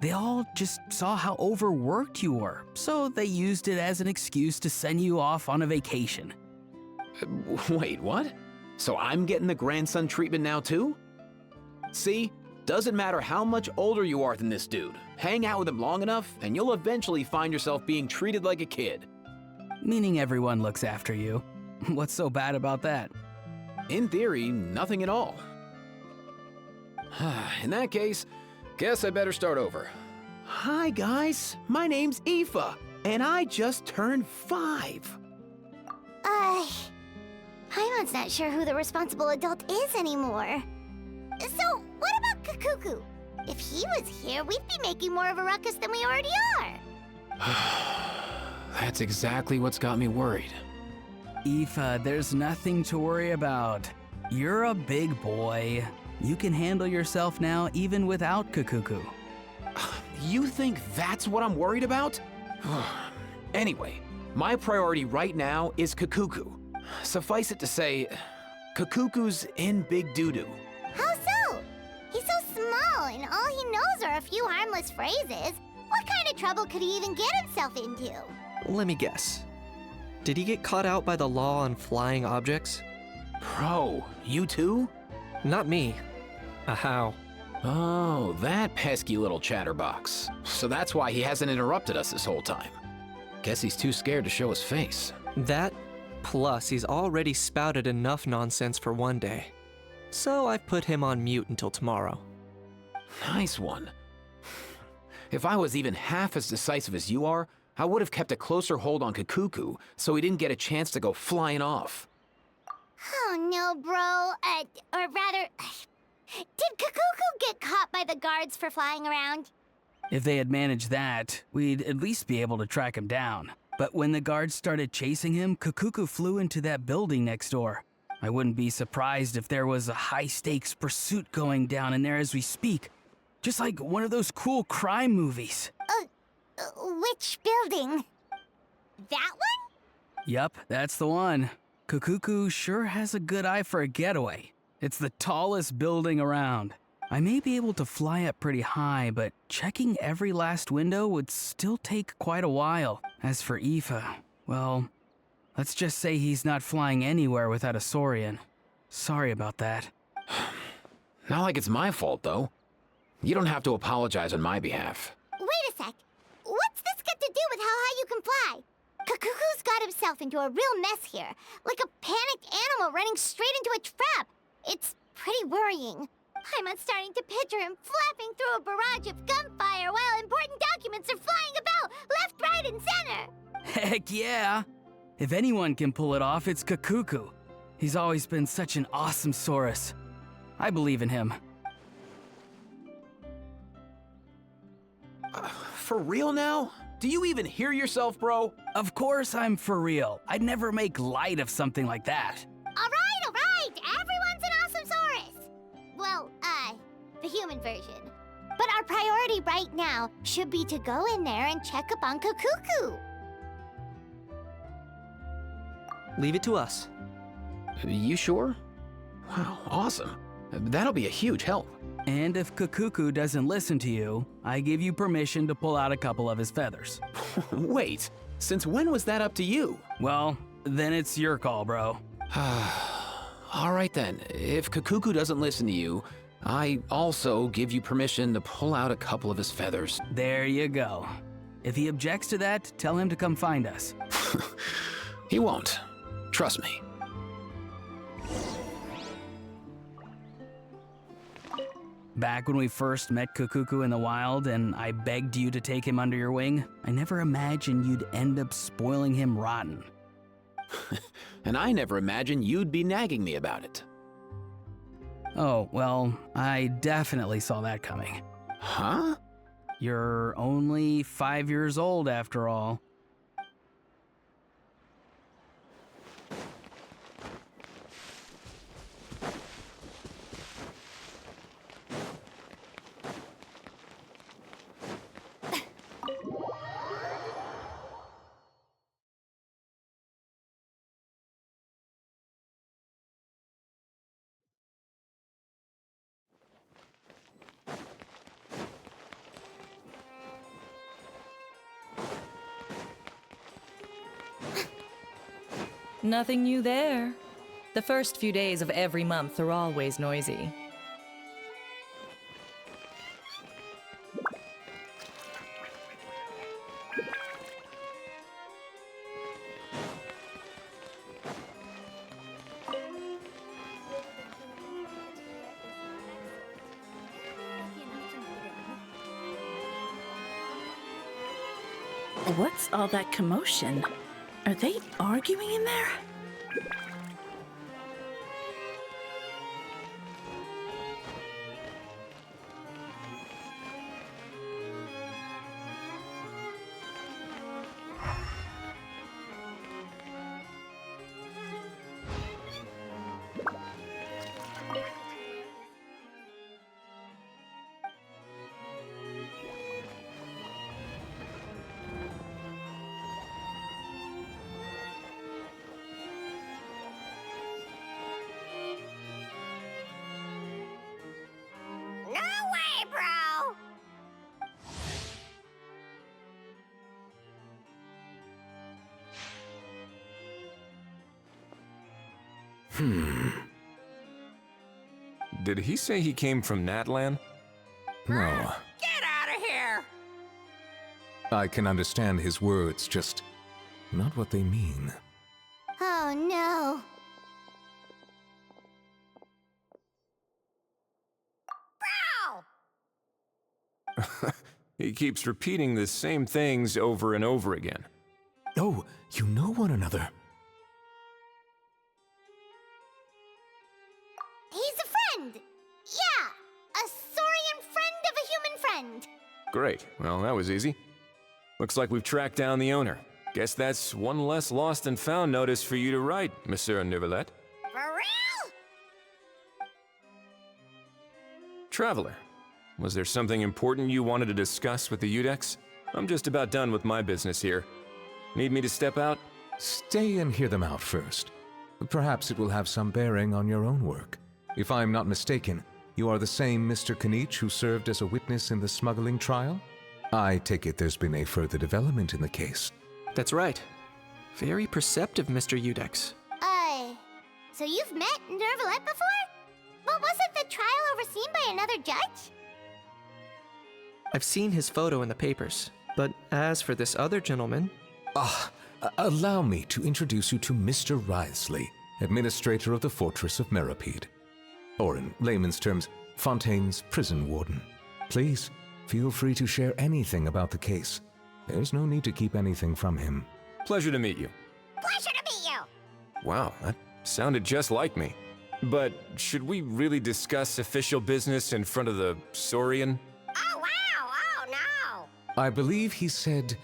They all just saw how overworked you were, so they used it as an excuse to send you off on a vacation. Wait, what? So I'm getting the grandson treatment now too? See? Doesn't matter how much older you are than this dude. Hang out with him long enough, and you'll eventually find yourself being treated like a kid. Meaning everyone looks after you. What's so bad about that? In theory, nothing at all. In that case, guess I better start over. Hi guys, my name's Aoife, and I just turned 5. Paimon's not sure who the responsible adult is anymore. So, what about Kakuku? If he was here, we'd be making more of a ruckus than we already are. That's exactly what's got me worried. Aoife, there's nothing to worry about. You're a big boy. You can handle yourself now even without Kakuku. You think that's what I'm worried about? Anyway, my priority right now is Kakuku. Suffice it to say, Kakuku's in big doo-doo. How so? He's so small, and all he knows are a few harmless phrases. What kind of trouble could he even get himself into? Let me guess. Did he get caught out by the law on flying objects? Bro, you too? Not me. How? Oh, that pesky little chatterbox. So that's why he hasn't interrupted us this whole time. Guess he's too scared to show his face. That, plus he's already spouted enough nonsense for one day. So I've put him on mute until tomorrow. Nice one. If I was even half as decisive as you are, I would have kept a closer hold on Kakuku so he didn't get a chance to go flying off. Oh no, bro. Or rather, did Kakuku get caught by the guards for flying around? If they had managed that, we'd at least be able to track him down. But when the guards started chasing him, Kakuku flew into that building next door. I wouldn't be surprised if there was a high-stakes pursuit going down in there as we speak. Just like one of those cool crime movies. Which building? That one? Yup, that's the one. Kakuku sure has a good eye for a getaway. It's the tallest building around. I may be able to fly up pretty high, but checking every last window would still take quite a while. As for Aoife, well, let's just say he's not flying anywhere without a Saurian. Sorry about that. Not like it's my fault, though. You don't have to apologize on my behalf. Wait a sec. What's this got to do with how high you can fly? Kakuku's got himself into a real mess here. Like a panicked animal running straight into a trap. It's pretty worrying. I'm starting to picture him flapping through a barrage of gunfire while important documents are flying about left, right, and center. Heck yeah! If anyone can pull it off, it's Kakuku. He's always been such an awesome Saurus. I believe in him. For real now? Do you even hear yourself, bro? Of course I'm for real. I'd never make light of something like that. All right. Everyone's an awesome Saurus. Well, the human version. But our priority right now should be to go in there and check up on Kakuku. Leave it to us. You sure? Wow, awesome. That'll be a huge help. And if Kakuku doesn't listen to you, I give you permission to pull out a couple of his feathers. Wait, since when was that up to you? Well, then it's your call, bro. All right then, if Kakuku doesn't listen to you, I also give you permission to pull out a couple of his feathers. There you go. If he objects to that, tell him to come find us. He won't. Trust me. Back when we first met Kakuku in the wild and I begged you to take him under your wing, I never imagined you'd end up spoiling him rotten. And I never imagined you'd be nagging me about it. Oh, well, I definitely saw that coming. Huh? You're only 5 years old after all. Nothing new there. The first few days of every month are always noisy. What's all that commotion? Are they arguing in there? Did he say he came from Natlan? No. Get out of here! I can understand his words, just not what they mean. Oh no. He keeps repeating the same things over and over again. Oh, you know one another. He's a friend! Yeah! A Saurian friend of a human friend! Great. Well, that was easy. Looks like we've tracked down the owner. Guess that's one less lost and found notice for you to write, Monsieur Neuvillette. For real? Traveler, was there something important you wanted to discuss with the Udex? I'm just about done with my business here. Need me to step out? Stay and hear them out first. Perhaps it will have some bearing on your own work. If I'm not mistaken, you are the same Mr. Kanich who served as a witness in the smuggling trial? I take it there's been a further development in the case. That's right. Very perceptive, Mr. Udex. So you've met Neuvillette before? But wasn't the trial overseen by another judge? I've seen his photo in the papers, but as for this other gentleman... Allow me to introduce you to Mr. Wriothesley, administrator of the Fortress of Meripede. Or in layman's terms, Fontaine's prison warden. Please, feel free to share anything about the case. There's no need to keep anything from him. Pleasure to meet you. Pleasure to meet you! Wow, that sounded just like me. But should we really discuss official business in front of the Saurian? Oh wow! Oh no! I believe he said...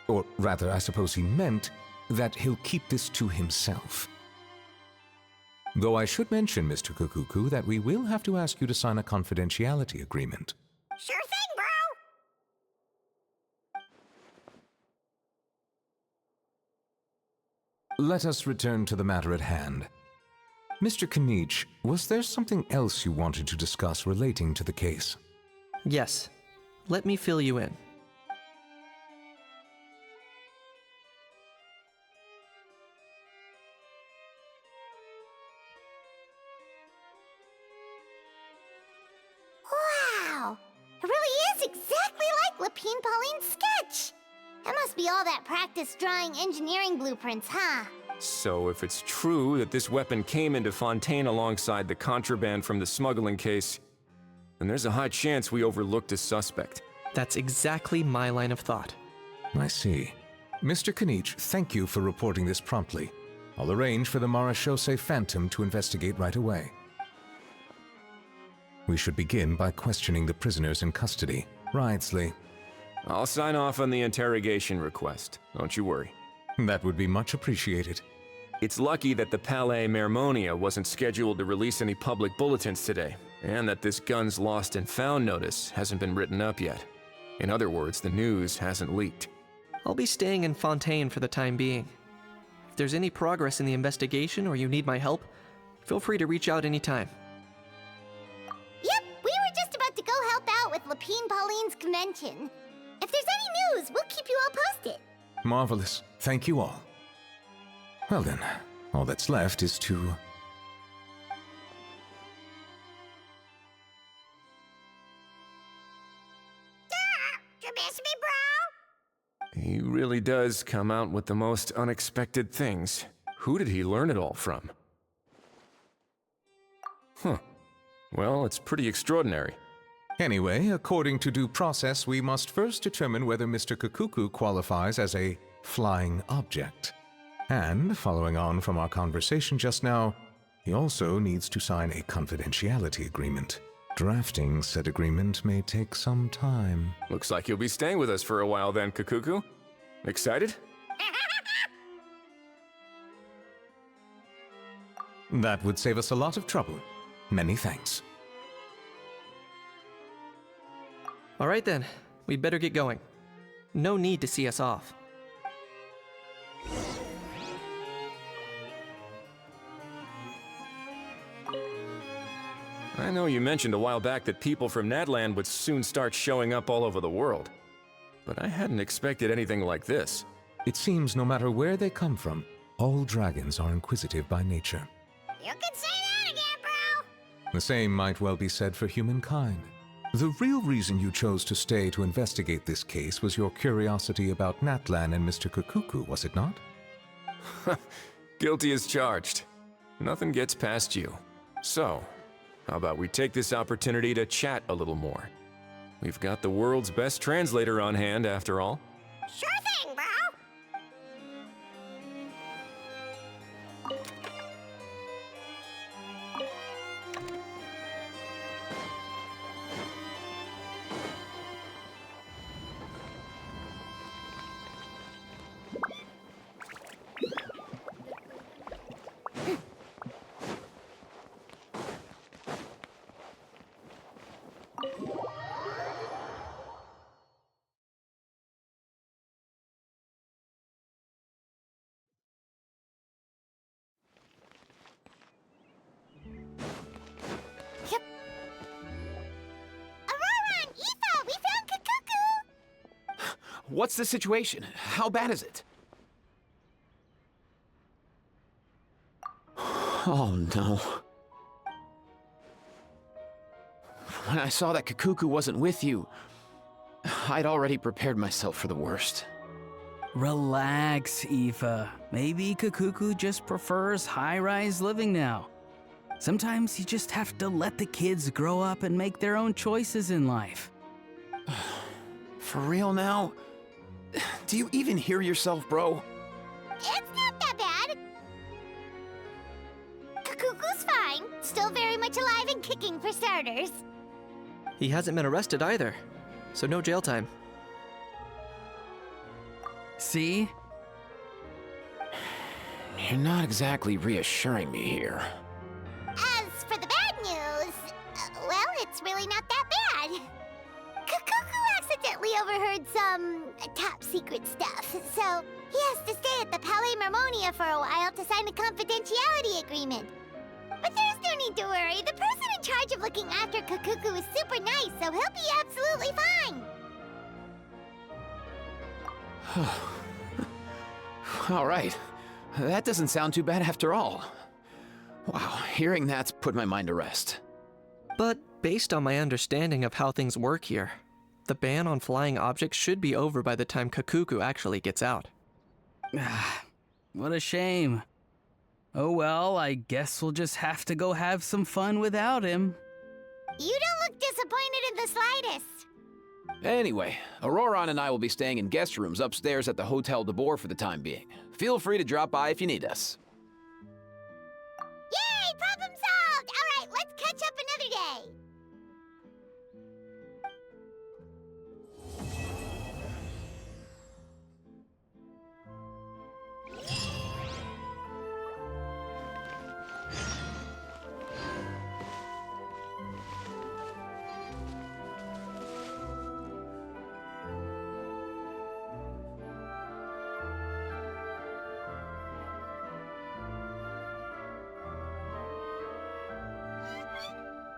Or rather, I suppose he meant that he'll keep this to himself. Though I should mention, Mr. Kukuku, that we will have to ask you to sign a confidentiality agreement. Sure thing, bro! Let us return to the matter at hand. Mr. Kanich, was there something else you wanted to discuss relating to the case? Yes. Let me fill you in. Wow! It really is exactly like Lapine Pauline's sketch! That must be all that practice drawing engineering blueprints, huh? So if it's true that this weapon came into Fontaine alongside the contraband from the smuggling case, then there's a high chance we overlooked a suspect. That's exactly my line of thought. I see. Mr. Kanich, thank you for reporting this promptly. I'll arrange for the Marechaussee Phantom to investigate right away. We should begin by questioning the prisoners in custody. Wriothesley. I'll sign off on the interrogation request. Don't you worry. That would be much appreciated. It's lucky that the Palais Mermonia wasn't scheduled to release any public bulletins today, and that this guns lost and found notice hasn't been written up yet. In other words, the news hasn't leaked. I'll be staying in Fontaine for the time being. If there's any progress in the investigation or you need my help, feel free to reach out anytime. Yep, we were just about to go help out with Lapine Pauline's convention. If there's any news, we'll keep you all posted. Marvelous. Thank you all. Well then, All that's left is to... You miss me, bro? He really does come out with the most unexpected things. Who did he learn it all from? Huh. Well, it's pretty extraordinary. Anyway, according to due process, we must first determine whether Mr. Kakuku qualifies as a flying object. And, following on from our conversation just now, he also needs to sign a confidentiality agreement. Drafting said agreement may take some time. Looks like you'll be staying with us for a while then, Kakuku. Excited? That would save us a lot of trouble. Many thanks. All right then, we'd better get going. No need to see us off. I know you mentioned a while back that people from Nadland would soon start showing up all over the world. But I hadn't expected anything like this. It seems no matter where they come from, all dragons are inquisitive by nature. You can say that again, bro! The same might well be said for humankind. The real reason you chose to stay to investigate this case was your curiosity about Natlan and Mr. Kakuku, was it not? Guilty as charged. Nothing gets past you. So, how about we take this opportunity to chat a little more? We've got the world's best translator on hand, after all. Sure thing, bro! What's the situation? How bad is it? Oh no. When I saw that Kakuku wasn't with you, I'd already prepared myself for the worst. Relax, Aoife. Maybe Kakuku just prefers high-rise living now. Sometimes you just have to let the kids grow up and make their own choices in life. For real now? Do you even hear yourself, bro? It's not that bad. Kakuku's fine. Still very much alive and kicking for starters. He hasn't been arrested either, so no jail time. See? You're not exactly reassuring me here. As for the bad news, well, it's really not that bad. Kakuku accidentally overheard some top-secret stuff, so he has to stay at the Palais Mermonia for a while to sign a confidentiality agreement. But there's no need to worry. The person in charge of looking after Kakuku is super nice, so he'll be absolutely fine. All right. That doesn't sound too bad after all. Wow, hearing that's put my mind to rest. But based on my understanding of how things work here, the ban on flying objects should be over by the time Kakuku actually gets out. What a shame. Oh well, I guess we'll just have to go have some fun without him. You don't look disappointed in the slightest. Anyway, Auroron and I will be staying in guest rooms upstairs at the Hotel de Boer for the time being. Feel free to drop by if you need us. Yay! Problem solved! All right, let's catch up another day.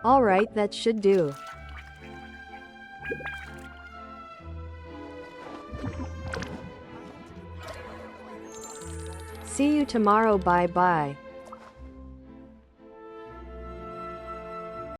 Alright, that should do. See you tomorrow. Bye bye.